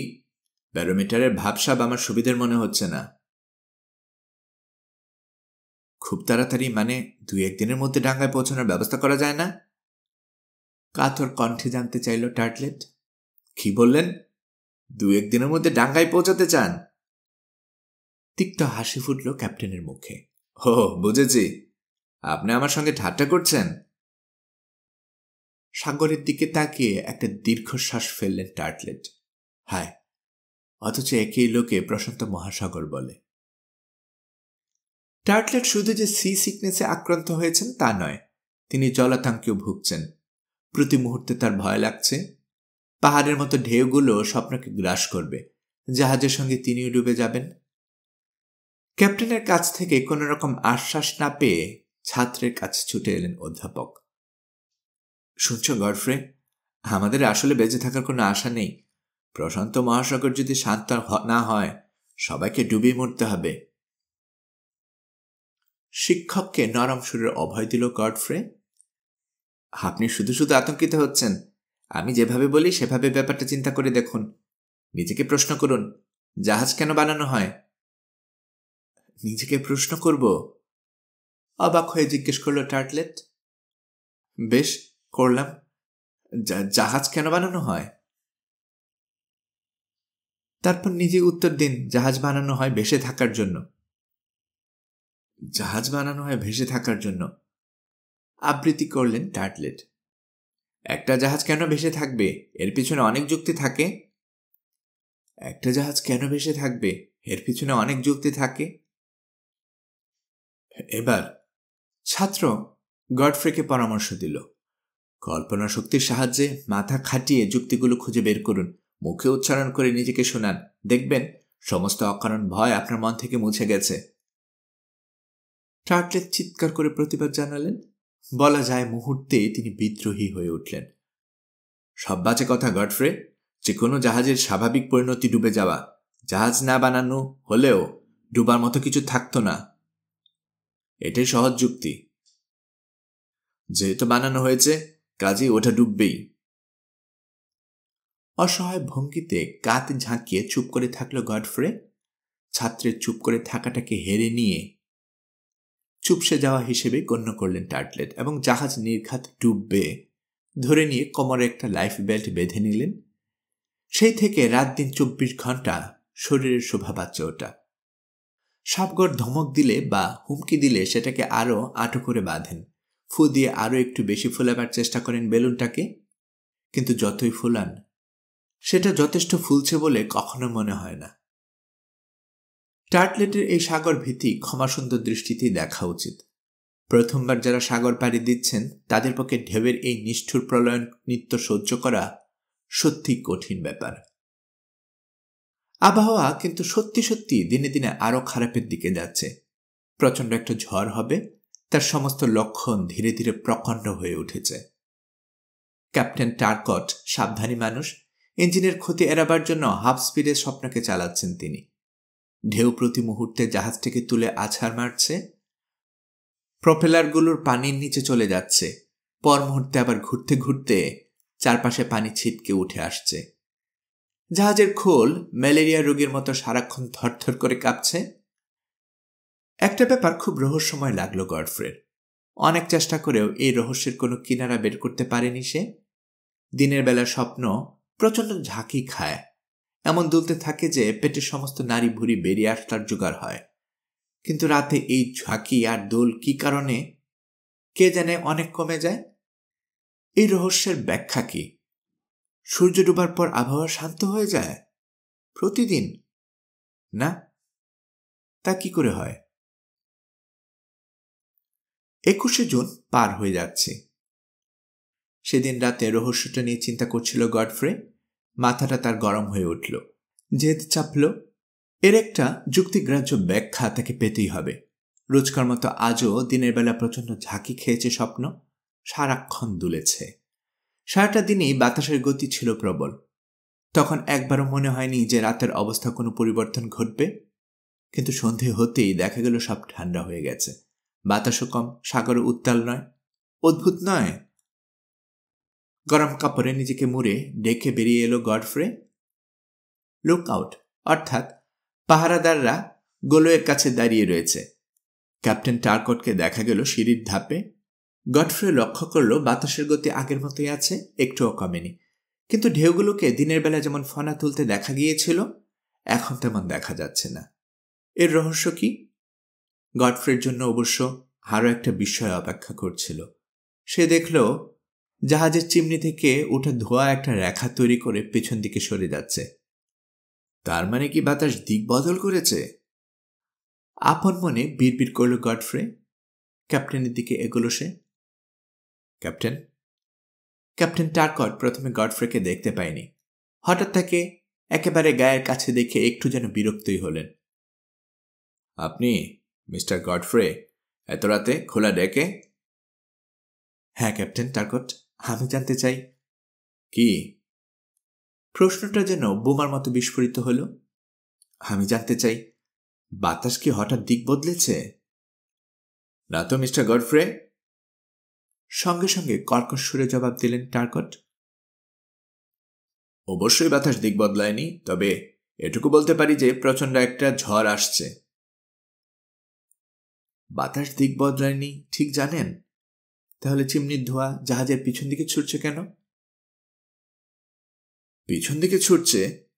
ব্যারোমিটারের ভাবসাব আমার সুবিধের মনে হচ্ছে না। খুব তাড়াতাড়ি মানে 2-1 দিনের মধ্যে ডাঙ্গায় পৌঁছানোর ব্যবস্থা করা যায় না? কাতর কণ্ঠে জানতে চাইল টার্টলেট। কি বললেন? 2-1 দিনের মধ্যে ডাঙ্গায় পৌঁছাতে চান? তিক্ত হাসি ফুটল ক্যাপ্টেনের মুখে। ও বুঝেছি, আপনি আমার সঙ্গে ঠাট্টা করছেন। সাগরের দিকে তাকিয়ে একটা দীর্ঘশ্বাস ফেললেন টার্টলেট। হায়, অথচ একই লোকে প্রশান্ত মহাসাগর বলে। টার্টলেট শুধু যে সি সিকনেসে আক্রান্ত হয়েছেন তা নয়, তিনি জলাতঙ্কেও ভুগছেন। প্রতি মুহূর্তে তার ভয় লাগছে পাহাড়ের মতো ঢেউগুলো স্বপ্নকে গ্রাস করবে, জাহাজের সঙ্গে তিনিও ডুবে যাবেন। ক্যাপ্টেনের কাছ থেকে কোনো রকম আশ্বাস না পেয়ে ছাত্রের কাছে ছুটে এলেন অধ্যাপক। শুনছ গডফ্রে, আমাদের আসলে বেঁচে থাকার কোনো আশা নেই। প্রশান্ত মহাসাগর যদি শান্ত না হয় সবাইকে ডুবিয়ে মরতে হবে। শিক্ষককে নরম সুরের অভয় দিল গডফ্রে। আপনি শুধু শুধু আতঙ্কিত হচ্ছেন। আমি যেভাবে বলি সেভাবে ব্যাপারটা চিন্তা করে দেখুন। নিজেকে প্রশ্ন করুন, জাহাজ কেন বানানো হয়? নিজেকে প্রশ্ন করব? অবাক হয়ে জিজ্ঞেস করল টার্টলেট। বেশ, করলাম। জাহাজ কেন বানানো হয়? তারপর নিজে উত্তর দিন, জাহাজ বানানো হয় ভেসে থাকার জন্য। জাহাজ বানানো হয় ভেসে থাকার জন্য, আবৃত্তি করলেন টার্টলেট। একটা জাহাজ কেন ভেসে থাকবে, এর পিছনে অনেক যুক্তি থাকে। একটা জাহাজ কেন ভেসে থাকবে, এর পিছনে অনেক যুক্তি থাকে। এবার ছাত্র গডফ্রেকে পরামর্শ দিল, কল্পনা শক্তির সাহায্যে মাথা খাটিয়ে যুক্তিগুলো খুঁজে বের করুন, মুখে উচ্চারণ করে নিজেকে শোনান, দেখবেন সমস্ত অকারণ ভয় আপনার মন থেকে মুছে গেছে। টার্টলেট চিৎকার করে প্রতিবাদ জানালেন। বলা যায় মুহূর্তেই তিনি বিদ্রোহী হয়ে উঠলেন। সব বাজে কথা গডফ্রে, যে কোনো জাহাজের স্বাভাবিক পরিণতি ডুবে যাওয়া। জাহাজ না বানানো হলেও ডুবার মতো কিছু থাকতো না, এটাই সহজ যুক্তি। যেহেতু বানানো হয়েছে কাজেই ওটা ডুববেই। অসহায় ভঙ্গিতে কাঁধ ঝাঁকিয়ে চুপ করে থাকল গডফ্রে। ছাত্রের চুপ করে থাকাটাকে হেরে নিয়ে চুপসে যাওয়া হিসেবে গণ্য করলেন টার্টলেট এবং জাহাজ নির্ঘাত ডুববে ধরে নিয়ে কোমরে একটা লাইফ বেল্ট বেঁধে নিলেন। সেই থেকে রাত দিন 24 ঘন্টা শরীরের শোভা পাচ্ছে ওটা। সাপগর ধমক দিলে বা হুমকি দিলে সেটাকে আরো আঁটো করে বাঁধেন, ফু দিয়ে আরো একটু বেশি ফুলাবার চেষ্টা করেন বেলুনটাকে। কিন্তু যতই ফুলান সেটা যথেষ্ট ফুলছে বলে কখনো মনে হয় না। টার্টলেটের এই সাগর ভীতি ক্ষমাসুন্দর দৃষ্টিতেই দেখা উচিত। প্রথমবার যারা সাগর পাড়ি দিচ্ছেন তাদের পক্ষে ঢেউয়ের এই নিষ্ঠুর প্রলয়ন নৃত্য সহ্য করা সত্যি কঠিন ব্যাপার। আবহাওয়া কিন্তু সত্যি সত্যি দিনে দিনে আরো খারাপের দিকে যাচ্ছে। প্রচণ্ড একটা ঝড় হবে, তার সমস্ত লক্ষণ ধীরে ধীরে প্রকাণ্ড হয়ে উঠেছে। ক্যাপ্টেন টার্কট সাবধানী মানুষ, ইঞ্জিনের ক্ষতি এড়াবার জন্য হাফ স্পিডে স্বপ্নকে চালাচ্ছেন তিনি। ঢেউ প্রতি মুহূর্তে জাহাজটিকে তুলে আছাড় মারছে, প্রপেলারগুলোর পানির নিচে চলে যাচ্ছে, পর মুহূর্তে আবার ঘুরতে ঘুরতে চারপাশে পানি ছিটকে উঠে আসছে। জাহাজের খোল ম্যালেরিয়া রোগীর মতো সারাক্ষণ থরথর করে কাঁপছে। একটা ব্যাপার খুব রহস্যময় লাগলো গডফ্রের। অনেক চেষ্টা করেও এই রহস্যের কোনো কিনারা বের করতে পারেনি সে। দিনের বেলা স্বপ্ন প্রচণ্ড ঝাঁকি খায়, এমন দুলতে থাকে যে পেটের সমস্ত নাড়ি ভুঁড়ি বেরিয়ে আসবার জোগাড় হয়। কিন্তু রাতে এই ঝাঁকি আর দোল কি কারণে কে জানে অনেক কমে যায়। এই রহস্যের ব্যাখ্যা কি? সূর্য ডুবার পর আবহাওয়া শান্ত হয়ে যায় প্রতিদিন? না, তা কি করে হয়? 21শে জুন পার হয়ে যাচ্ছে। সেদিন রাতে রহস্যটা নিয়ে চিন্তা করছিল গডফ্রে। মাথাটা তার গরম হয়ে উঠল। জেদ চাপল। এর একটা যুক্তিগ্রাহ্য ব্যাখ্যা তাকে পেতেই হবে। রোজকার মতো আজও দিনের বেলা প্রচণ্ড ঝাঁকি খেয়েছে স্বপ্ন, সারাক্ষণ দুলেছে। সারাটা দিনই বাতাসের গতি ছিল প্রবল। তখন একবারও মনে হয়নি যে রাতের অবস্থা কোনো পরিবর্তন ঘটবে। কিন্তু সন্ধে হতেই দেখা গেল সব ঠান্ডা হয়ে গেছে। বাতাসও কম, সাগরও উত্তাল নয়। অদ্ভুত নয়? গরম কাপড়ে নিজেকে মুড়ে ডেকে বেরিয়ে এলো গডফ্রে। লুক আউট, অর্থাৎ পাহারাদাররা গোলয়ের কাছে দাঁড়িয়ে রয়েছে। ক্যাপ্টেন টারকটকে দেখা গেল সিঁড়ির ধাপে। গডফ্রে লক্ষ্য করল বাতাসের গতি আগের মতোই আছে, একটুও কমেনি। কিন্তু ঢেউগুলোকে দিনের বেলা যেমন ফনা তুলতে দেখা গিয়েছিল, এখন তেমন দেখা যাচ্ছে না। এর রহস্য কি? গডফ্রের জন্য অবশ্য আরও একটা বিষয় অপেক্ষা করছিল। সে দেখল জাহাজের চিমনি থেকে ওঠা ধোঁয়া একটা রেখা তৈরি করে পেছন দিকে সরে যাচ্ছে। তার মানে কি বাতাস দিক বদল করেছে? আপন মনে বিড়বিড় করল গডফ্রে। ক্যাপ্টেনের দিকে এগোলো সে। ক্যাপ্টেন? ক্যাপ্টেন টারকট প্রথমে গডফ্রেকে দেখতে পায়নি। হঠাৎ তাকে একেবারে গায়ের কাছে দেখে একটু যেন বিরক্তই হলেন। আপনি মিস্টার গডফ্রে, এত রাতে খোলা ডেকে? হ্যাঁ ক্যাপ্টেন টারকট, আমি জানতে চাই। কি? প্রশ্নটা যেন বোমার মতো বিস্ফোরিত হল। আমি জানতে চাই, বাতাস কি হঠাৎ দিক বদলেছে? না তো মিস্টার গডফ্রে। সঙ্গে সঙ্গে কর্কশ সুরে জবাব দিলেন টারকট। অবশ্যই বাতাস দিক বদলায়নি, তবে এটুকু বলতে পারি যে প্রচণ্ড একটা ঝড় আসছে। বাতাস দিক বদলায়নি ঠিক জানেন? তাহলে চিমনির ধোঁয়া জাহাজের পিছন দিকে ছুটছে কেন? পিছন দিকে ছুটছে?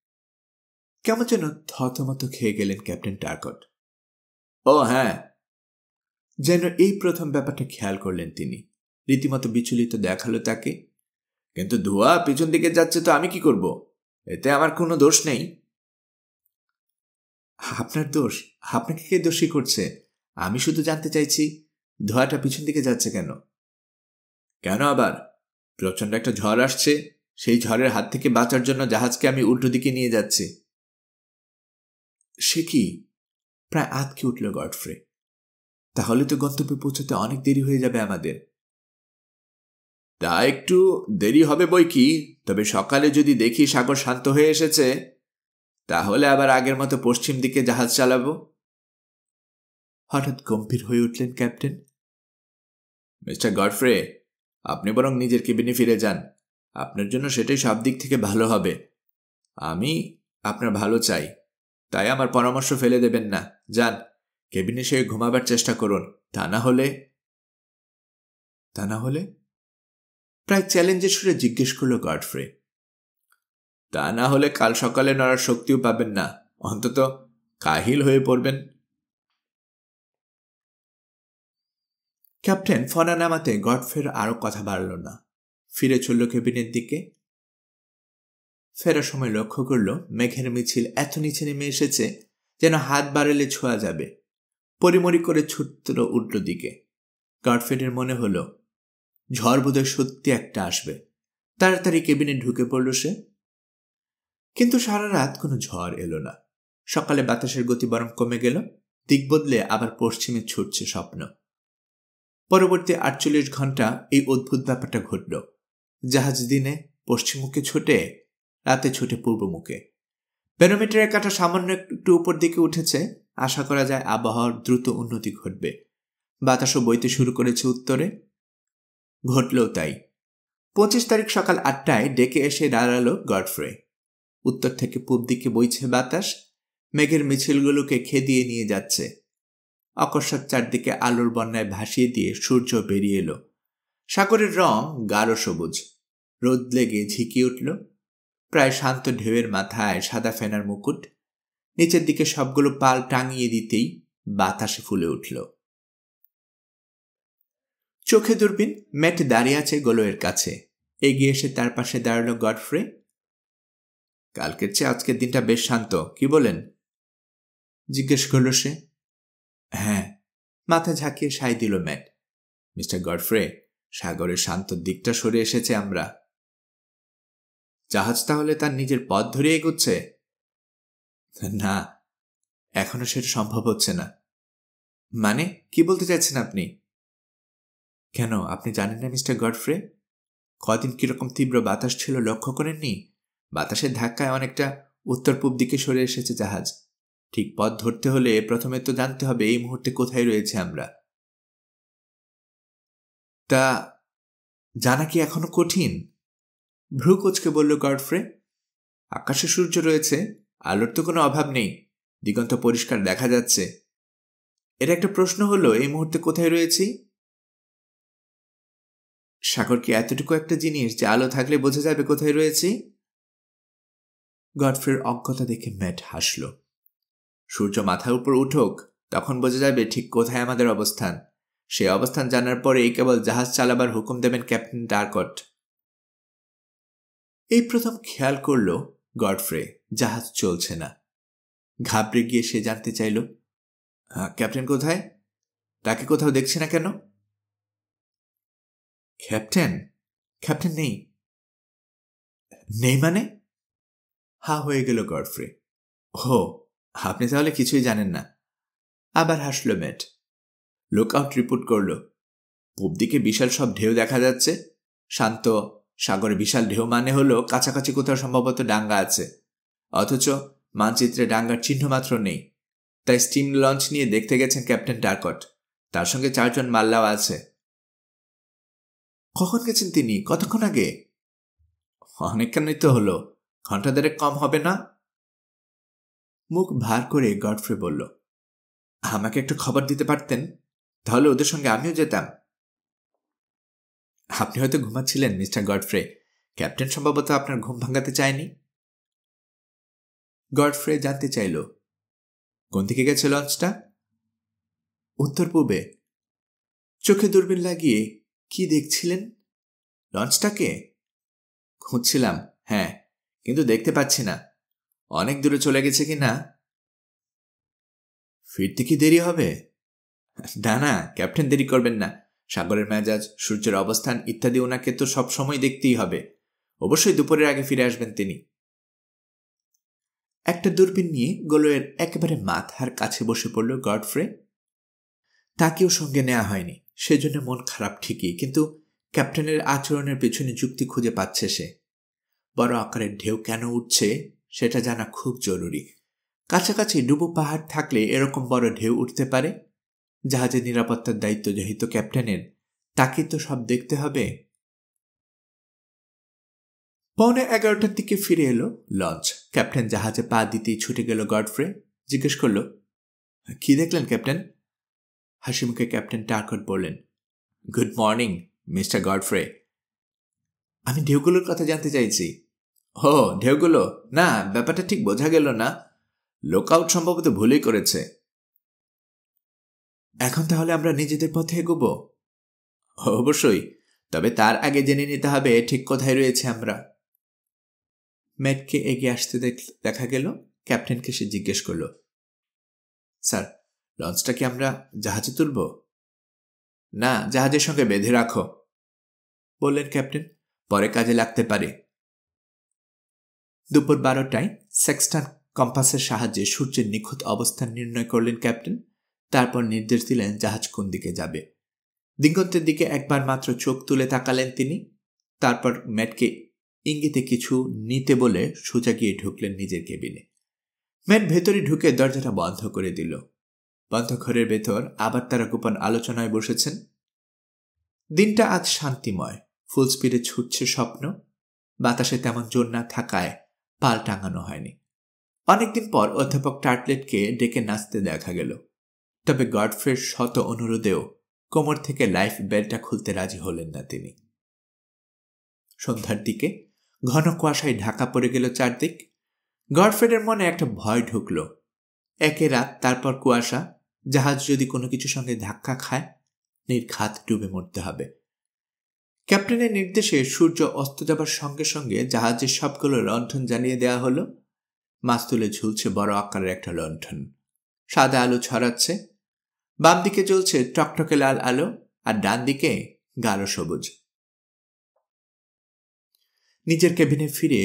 কেমন যেন থতমত খেয়ে গেলেন ক্যাপ্টেন টারকট। ও হ্যাঁ, যেন এই প্রথম ব্যাপারটা খেয়াল করলেন তিনি। রীতিমতো বিচলিত দেখালো তাকে। কিন্তু ধোঁয়া পিছন দিকে যাচ্ছে তো আমি কি করব? এতে আমার কোনো দোষ নেই। আপনার দোষ? আপনাকে কে দোষী করছে? আমি শুধু জানতে চাইছি ধোঁয়াটা পিছন দিকে যাচ্ছে কেন? কেন আবার? প্রচণ্ড একটা ঝড় আসছে, সেই ঝড়ের হাত থেকে বাঁচার জন্য জাহাজকে আমি উল্টো দিকে নিয়ে যাচ্ছি। সে কি? প্রায় আঁতকে উঠল গডফ্রে। তাহলে তো গন্তব্যে পৌঁছতে অনেক দেরি হয়ে যাবে আমাদের। তা একটু দেরি হবে বই কি, তবে সকালে যদি দেখি সাগর শান্ত হয়ে এসেছে, তাহলে আবার আগের মতো পশ্চিম দিকে জাহাজ চালাবো। হঠাৎ গম্ভীর হয়ে উঠলেন ক্যাপ্টেন। মিস্টার গডফ্রে, আপনি বরং নিজের কেবিনে ফিরে যান। আপনার জন্য সেটাই সব দিক থেকে ভালো হবে। আমি আপনার ভালো চাই, তাই আমার পরামর্শ ফেলে দেবেন না। যান, কেবিনে সে ঘুমাবার চেষ্টা করুন। তা না হলে প্রায় চ্যালেঞ্জের সুরে জিজ্ঞেস করল গডফ্রে। তা না হলে কাল সকালে নড়ার শক্তিও পাবেন না, অন্তত কাহিল হয়ে পড়বেন। ক্যাপ্টেন ফনা নামাতে গডফ্রের আরও কথা বাড়ল না। ফিরে চলল কেবিনের দিকে। ফেরার সময় লক্ষ্য করল মেঘের মিছিল এত নিচে নেমে এসেছে যেন হাত বাড়ালে ছোঁয়া যাবে। পরিমরি করে ছুটল উল্টো দিকে। গডফ্রের মনে হলো ঝড় বোধহয় সত্যি একটা আসবে। তাড়াতাড়ি কেবিনে ঢুকে পড়ল সে। কিন্তু সারা রাত কোনো ঝড় এলো না। সকালে বাতাসের গতি বরং কমে গেল। দিক বদলে আবার পশ্চিমে ছুটছে স্বপ্ন। পরবর্তী 48 ঘন্টা এই অদ্ভুত ব্যাপারটা ঘটল। জাহাজ দিনে পশ্চিমমুখে ছোটে, রাতে ছুটে পূর্বমুখে। ব্যারোমিটারের কাঁটা সামান্য একটু উপর দিকে উঠেছে। আশা করা যায় আবহাওয়ার দ্রুত উন্নতি ঘটবে। বাতাসও বইতে শুরু করেছে উত্তরে। ঘটলেও তাই। 25 তারিখ সকাল 8টায় ডেকে এসে দাঁড়ালো গডফ্রে। উত্তর থেকে পূব দিকে বইছে বাতাস, মেঘের মিছিলগুলোকে খেদিয়ে নিয়ে যাচ্ছে। অকস্মাৎ চারদিকে আলোর বন্যায় ভাসিয়ে দিয়ে সূর্য বেরিয়ে এলো। সাগরের রং গাঢ় সবুজ। রোদ লেগে ঝিকিয়ে উঠল। প্রায় শান্ত ঢেউয়ের মাথায় সাদা ফেনার মুকুট। নিচের দিকে সবগুলো পাল টাঙিয়ে দিতেই বাতাসে ফুলে উঠল। চোখে দূরবীন। ম্যাট দাঁড়িয়ে আছে গোলয়ের কাছে। এগিয়ে এসে তার পাশে দাঁড়ালো গডফ্রে। কালকের চেয়ে আজকের দিনটা বেশ শান্ত, কি বলেন? জিজ্ঞেস করল সে। হ্যাঁ, মাথা ঝাঁকিয়ে সায় দিল ম্যাট। মিস্টার গডফ্রে, সাগরের শান্ত দিকটা সরে এসেছে আমরা। জাহাজ তাহলে তার নিজের পথ ধরে এগোচ্ছে? না, এখনো সেটা সম্ভব হচ্ছে না। মানে, কি বলতে চাইছেন আপনি? কেন, আপনি জানেন না মিস্টার গডফ্রে? কদিন কিরকম তীব্র বাতাস ছিল লক্ষ্য করেননি? বাতাসের ধাক্কায় অনেকটা উত্তর পূব দিকে সরে এসেছে জাহাজ। ঠিক পথ ধরতে হলে প্রথমে তো জানতে হবে এই মুহূর্তে কোথায় রয়েছে আমরা। তা জানা কি এখনো কঠিন? ভ্রু কোচকে বলল গডফ্রে। আকাশে সূর্য রয়েছে, আলোর তো কোনো অভাব নেই, দিগন্ত পরিষ্কার দেখা যাচ্ছে। এর একটা প্রশ্ন হলো এই মুহূর্তে কোথায় রয়েছি? সাগর কি এতটুকু একটা জিনিস যে আলো থাকলে বোঝা যাবে কোথায় রয়েছি? গডফ্রের অজ্ঞতা দেখে ম্যাট হাসল। সূর্য মাথার উপর উঠুক, তখন বোঝা যাবে ঠিক কোথায় আমাদের অবস্থান। সে অবস্থান জানার পরেই কেবল জাহাজ চালাবার হুকুম দেবেন ক্যাপ্টেন ডারকট। এই প্রথম খেয়াল করল গডফ্রে জাহাজ চলছে না। ঘাবড়ে গিয়ে সে জানতে চাইল, ক্যাপ্টেন কোথায়? তাকে কোথাও দেখছি না কেন? ক্যাপ্টেন? ক্যাপ্টেন নেই। নেই মানে? হা হয়ে গেল গডফ্রে। ও, আপনি তাহলে কিছুই জানেন না। আবার হাসল ম্যাট। লুকআউট রিপোর্ট করল। পূব দিকে বিশাল সব ঢেউ দেখা যাচ্ছে। শান্ত সাগরে বিশাল ঢেউ মানে হলো কাছাকাছি কোথাও সম্ভবত ডাঙ্গা আছে, অথচ মানচিত্রে ডাঙ্গার চিহ্ন মাত্র নেই। তাই স্টিম লঞ্চ নিয়ে দেখতে গেছেন ক্যাপ্টেন ডারকট। তার সঙ্গে 4 জন মাল্লাও আছে। কখন গেছেন তিনি? কতক্ষণ আগে? অনেকখানি তো হলো, ঘন্টা 2 কম হবে না? মুখ ভার করে গডফ্রে বলল, আমাকে একটু খবর দিতে পারতেন, তাহলে ওদের সঙ্গে আমিও যেতাম। আপনি হয়তো ঘুমাচ্ছিলেন মিস্টার গডফ্রে। ক্যাপ্টেন সম্ভবত আপনার ঘুম ভাঙাতে চায়নি। গডফ্রে জানতে চাইল, কোন দিকে গেছে লঞ্চটা? উত্তর পূবে। চোখে দূরবীন লাগিয়ে কি দেখছিলেন? লঞ্চটাকে খুঁজছিলাম, হ্যাঁ, কিন্তু দেখতে পাচ্ছি না। অনেক দূরে চলে গেছে কি না। ফিরতে কি দেরি হবে? না না, ক্যাপ্টেন দেরি করবেন না। সাগরের মেজাজ, সূর্যের অবস্থান ইত্যাদি ওনাকে তো সব সময় দেখতেই হবে। অবশ্যই দুপুরের আগে ফিরে আসবেন তিনি। একটা দূরবীন নিয়ে গোলয়ের একেবারে মাথার কাছে বসে পড়ল গডফ্রে। তাকেও সঙ্গে নেওয়া হয়নি, সেজন্য মন খারাপ ঠিকই, কিন্তু ক্যাপ্টেনের আচরণের পেছনে যুক্তি খুঁজে পাচ্ছে সে। বড় আকারের ঢেউ কেন উঠছে সেটা জানা খুব জরুরি। কাছাকাছি ডুবো পাহাড় থাকলে এরকম বড় ঢেউ উঠতে পারে। জাহাজের নিরাপত্তার দায়িত্ব যেহেতু ক্যাপ্টেনের, তাকে তো সব দেখতে হবে। 11:15 দিকে ফিরে এলো লঞ্চ। ক্যাপ্টেন জাহাজে পা দিতেই ছুটে গেল গডফ্রে। জিজ্ঞেস করল, কি দেখলেন ক্যাপ্টেন? হাসি মুখে ক্যাপ্টেন ডারকট বললেন, গুড মর্নিং মিস্টার গডফ্রে। আমি ঢেউগুলোর কথা জানতে চাইছি। ও, ঢেউগুলো? না, ব্যাপারটা ঠিক বোঝা গেল না। লুকআউট সম্ভবত ভুলই করেছে। এখন তাহলে আমরা নিজেদের পথে এগোবো? অবশ্যই, তবে তার আগে জেনে নিতে হবে ঠিক কোথায় রয়েছে আমরা। ম্যাটকে এগিয়ে আসতে দেখা গেল। ক্যাপ্টেনকে সে জিজ্ঞেস করল, স্যার, লঞ্চটা কি আমরা জাহাজে তুলব? না, জাহাজের সঙ্গে বেঁধে রাখো, বললেন ক্যাপ্টেন, পরে কাজে লাগতে পারে। দুপুর 12টায় সেক্সটান কম্পাসের সাহায্যে সূর্যের নিখুঁত অবস্থান নির্ণয় করলেন ক্যাপ্টেন। তারপর নির্দেশ দিলেন জাহাজ কোন দিকে যাবে। দিগন্তের দিকে একবার মাত্র চোখ তুলে তাকালেন তিনি। তারপর ম্যাটকে ইঙ্গিতে কিছু নিতে বলে সোজা গিয়ে ঢুকলেন নিজের কেবিনে। ম্যাট ভেতরে ঢুকে দরজাটা বন্ধ করে দিল। বন্ধ ঘরের ভেতর আবার তারা গোপন আলোচনায় বসেছেন। দিনটা আজ শান্তিময়। ফুল স্পিডে ছুটছে স্বপ্ন। বাতাসে তেমন জোর না থাকায় পাল টাঙানো হয়নি। অনেকদিন পর অধ্যাপক টার্টলেটকে ডেকে নাচতে দেখা গেল। তবে গডফ্রের শত অনুরোধেও কোমর থেকে লাইফ বেল্টটা খুলতে রাজি হলেন না তিনি। সন্ধ্যার দিকে ঘন কুয়াশায় ঢাকা পড়ে গেল চারদিক। গডফ্রেডের মনে একটা ভয় ঢুকল। একে রাত, তারপর কুয়াশা। জাহাজ যদি কোনো কিছুর সঙ্গে ধাক্কা খায়, নির্ঘাত ডুবে মরতে হবে। ক্যাপ্টেনের নির্দেশে সূর্য অস্ত যাবার সঙ্গে সঙ্গে জাহাজের সবগুলো লণ্ঠন জ্বালিয়ে দেওয়া হলো। মাস্তুলে ঝুলছে বড় আকারের একটা লণ্ঠন। সাদা আলো ছড়াচ্ছে। বাম দিকে জ্বলছে টকটকে লাল আলো, আর ডান দিকে গাঢ় সবুজ। নিজের কেবিনে ফিরে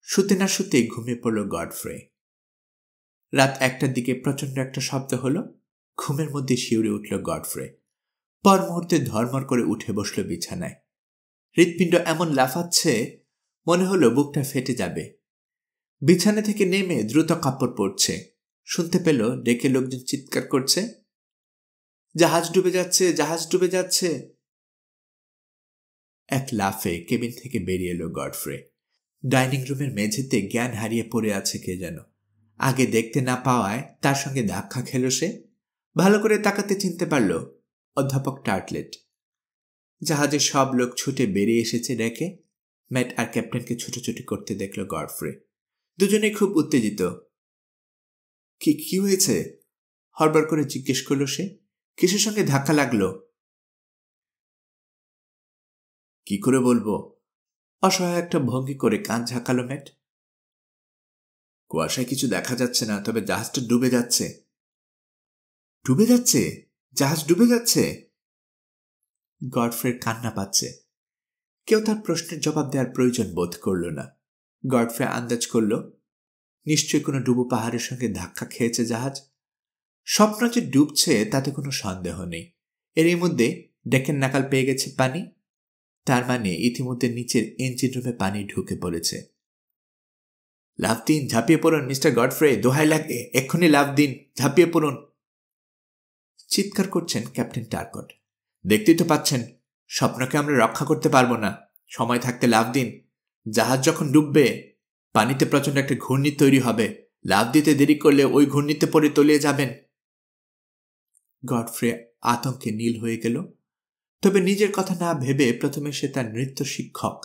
শুতে না শুতে ঘুমিয়ে পড়ল গডফ্রে। রাত 1টার দিকে প্রচন্ড একটা শব্দ হলো। ঘুমের মধ্যে শিউরে উঠল গডফ্রে। পর মুহূর্তে ধর্মর করে উঠে বসল বিছানায়। হৃৎপিণ্ড এমন লাফাচ্ছে, মনে হলো বুকটা ফেটে যাবে। বিছানা থেকে নেমে দ্রুত কাপড় পরছে। শুনতে পেল ডেকে লোকজন চিৎকার করছে, জাহাজ ডুবে যাচ্ছে, জাহাজ ডুবে যাচ্ছে। এক লাফে কেবিন থেকে বেরিয়ে এলো গডফ্রে। ডাইনিং রুমের মেঝেতে জ্ঞান হারিয়ে পড়ে আছে কে যেন। আগে দেখতে না পাওয়ায় তার সঙ্গে ধাক্কা খেল সে। ভালো করে তাকাতে চিনতে পারল অধ্যাপক টার্টলেট। জাহাজের সব লোক ছুটে বেরিয়ে এসেছে ডেকে। ম্যাট আর ক্যাপ্টেনকে ছুটোছুটি করতে দেখল গডফ্রে। দুজনেই খুব উত্তেজিত। কি হয়েছে? হড়বড় করে জিজ্ঞেস করল সে। কিসের সঙ্গে ধাক্কা লাগলো? কি করে বলবো? অসহায় একটা ভঙ্গি করে কান ঝাঁকালো ম্যাট। কুয়াশায় কিছু দেখা যাচ্ছে না, তবে জাহাজটা ডুবে যাচ্ছে। ডুবে যাচ্ছে? জাহাজ ডুবে যাচ্ছে? গডফ্রের কান্না পাচ্ছে। কেউ তার প্রশ্নের জবাব দেওয়ার প্রয়োজন বোধ করল না। গডফ্রে আন্দাজ করল নিশ্চয়ই কোনো ডুবো পাহাড়ের সঙ্গে ধাক্কা খেয়েছে জাহাজ। স্বপ্ন যে ডুবছে তাতে কোনো সন্দেহ নেই। এরই মধ্যে ডেকের নাকাল পেয়ে গেছে পানি। তার মানে ইতিমধ্যে নিচের ইঞ্জিন রুমে পানি ঢুকে পড়েছে। লাফ দিন, ঝাঁপিয়ে পড়ুন মিস্টার গডফ্রে, দোহাই লাগে, এক্ষুনি লাফ দিন, ঝাঁপিয়ে পড়ুন, চিৎকার করছেন ক্যাপ্টেন টার্কট। দেখতেই তো পাচ্ছেন স্বপ্নকে আমরা রক্ষা করতে পারবো না। সময় থাকতে লাফ দিন। জাহাজ যখন ডুববে পানিতে প্রচন্ড একটা ঘূর্ণি তৈরি হবে। লাফ দিতে দেরি করলে ওই ঘূর্ণিতে পড়ে তলিয়ে যাবেন। গডফ্রে আতঙ্কে নীল হয়ে গেল। তবে নিজের কথা না ভেবে প্রথমে সে তার নৃত্য শিক্ষক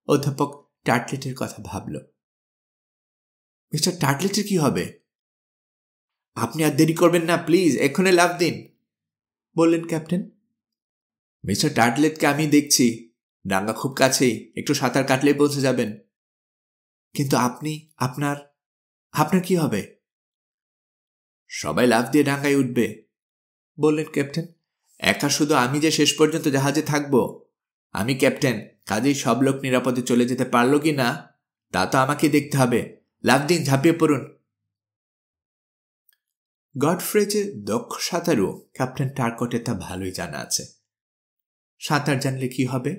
অধ্যাপক টার্টলেটের কথা ভাবল। মিস্টার টার্টলেটের কি হবে? আপনি আর দেরি করবেন না, প্লিজ এক্ষুনি লাফ দিন, বললেন ক্যাপ্টেন। মিস্টার টার্টলেটকে আমি দেখছি, ডাঙ্গা খুব কাছেই, একটু সাঁতার কাটলেই পৌঁছে যাবেন। কিন্তু আপনার কি হবে? সবাই লাফ দিয়ে ডাঙ্গায় উঠবে, বললেন ক্যাপ্টেন। একা শুধু আমি যে শেষ পর্যন্ত জাহাজে থাকব? আমি ক্যাপ্টেন, কাজেই সব লোক নিরাপদে চলে যেতে পারলো কি না তা তো আমাকে দেখতে হবে। লাফ দিন, ঝাঁপিয়ে পড়ুন। গডফ্রে যে দক্ষ সাঁতারু, ক্যাপ্টেন টার্কটের তা ভালোই জানা আছে। সাঁতার জানলে কি হবে?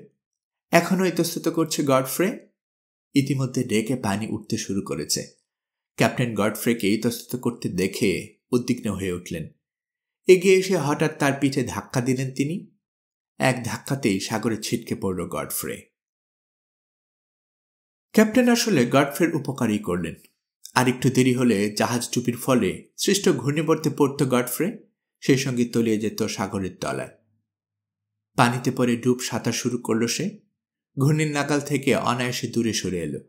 এখনো ইতস্তত করছে গডফ্রে। ইতিমধ্যে ডেকে পানি উঠতে শুরু করেছে। ক্যাপ্টেন গডফ্রেকে ইতস্তত করতে দেখে উদ্বিগ্ন হয়ে উঠলেন। এগিয়ে এসে হঠাৎ তার পিঠে ধাক্কা দিলেন তিনি। এক ধাক্কাতেই সাগরে ছিটকে পড়ল গডফ্রে। ক্যাপ্টেন আসলে গডফ্রের উপকারই করলেন। আর একটু দেরি হলে জাহাজ ডুবির ফলে সৃষ্ট ঘূর্ণিবর্তে পড়ত গডফ্রে, সেই সঙ্গে তলিয়ে যেত সাগরের তলায়। পানিতে পড়ে ডুব সাঁতার শুরু করল সে। ঘূর্ণির নাগাল থেকে অনায়াসে দূরে সরে এলো।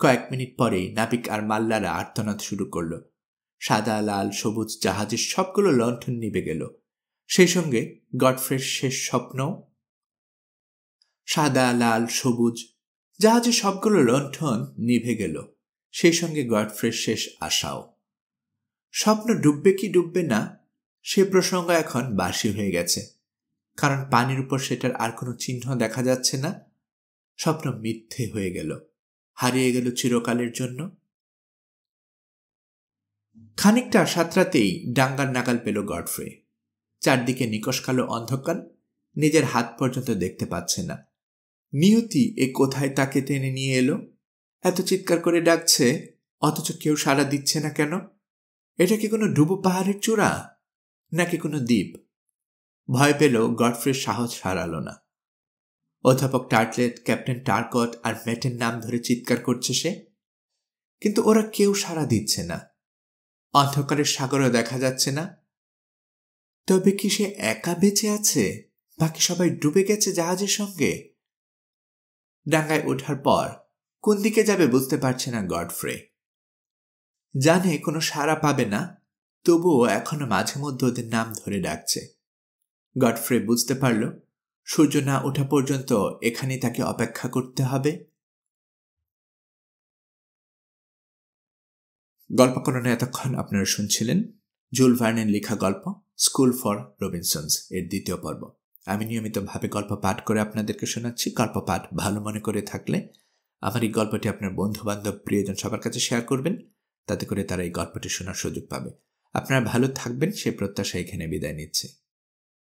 কয়েক মিনিট পরেই নাবিক আর মাল্লারা আর্তনাদ শুরু করল। সাদা, লাল, সবুজ জাহাজের সবগুলো লণ্ঠন নিভে গেল। সেই সঙ্গে গডফ্রের শেষ স্বপ্ন। সাদা, লাল, সবুজ জাহাজের সবগুলো লণ্ঠন নিভে গেল, সেই সঙ্গে গডফ্রের শেষ আশাও। স্বপ্ন ডুববে কি ডুববে না সে প্রসঙ্গ এখন বাসি হয়ে গেছে, কারণ পানির উপর সেটার আর কোনো চিহ্ন দেখা যাচ্ছে না। স্বপ্ন মিথ্যে হয়ে গেল, হারিয়ে গেল চিরকালের জন্য। খানিকটা সাঁতরাতেই ডাঙ্গার নাগাল পেল গডফ্রে। চারদিকে নিকষ কালো অন্ধকার, নিজের হাত পর্যন্ত দেখতে পাচ্ছে না। নিয়তি এ কোথায় তাকে টেনে নিয়ে এলো এত চিৎকার করে ডাকছে, অথচ কেউ সাড়া দিচ্ছে না কেন? এটা কি কোনো ডুবো পাহাড়ের চূড়া, নাকি কোনো দ্বীপ? ভয় পেল গডফ্রের সাহস হারালো না। অধ্যাপক টার্টলেট, ক্যাপ্টেন টার্কট আর ম্যাটের নাম ধরে চিৎকার করছে সে, কিন্তু ওরা কেউ সাড়া দিচ্ছে না। অন্ধকারের সাগরও দেখা যাচ্ছে না। তবে কি সে একা বেঁচে আছে? বাকি সবাই ডুবে গেছে জাহাজের সঙ্গে? ডাঙ্গায় ওঠার পর কোন দিকে যাবে বুঝতে পারছে না গডফ্রে। জানে কোনো সাড়া পাবে না, তবুও এখনো মাঝে মধ্যে ওদের নাম ধরে ডাকছে। গডফ্রে বুঝতে পারল সূর্য না ওঠা পর্যন্ত এখানে তাকে অপেক্ষা করতে হবে। গল্পকরণে এতক্ষণ আপনারা শুনছিলেন জুল ভার্নের লেখা গল্প স্কুল ফর রবিনসন্স এর দ্বিতীয় পর্ব। আমি নিয়মিতভাবে গল্প পাঠ করে আপনাদেরকে শোনাচ্ছি। গল্প পাঠ ভালো মনে করে থাকলে আমার এই গল্পটি আপনার বন্ধু-বান্ধব, প্রিয়জন সবার কাছে শেয়ার করবেন, তাতে করে তারা এই গল্পটি শোনার সুযোগ পাবে। আপনারা ভালো থাকবেন সেই প্রত্যাশা এখানে বিদায় নিচ্ছে।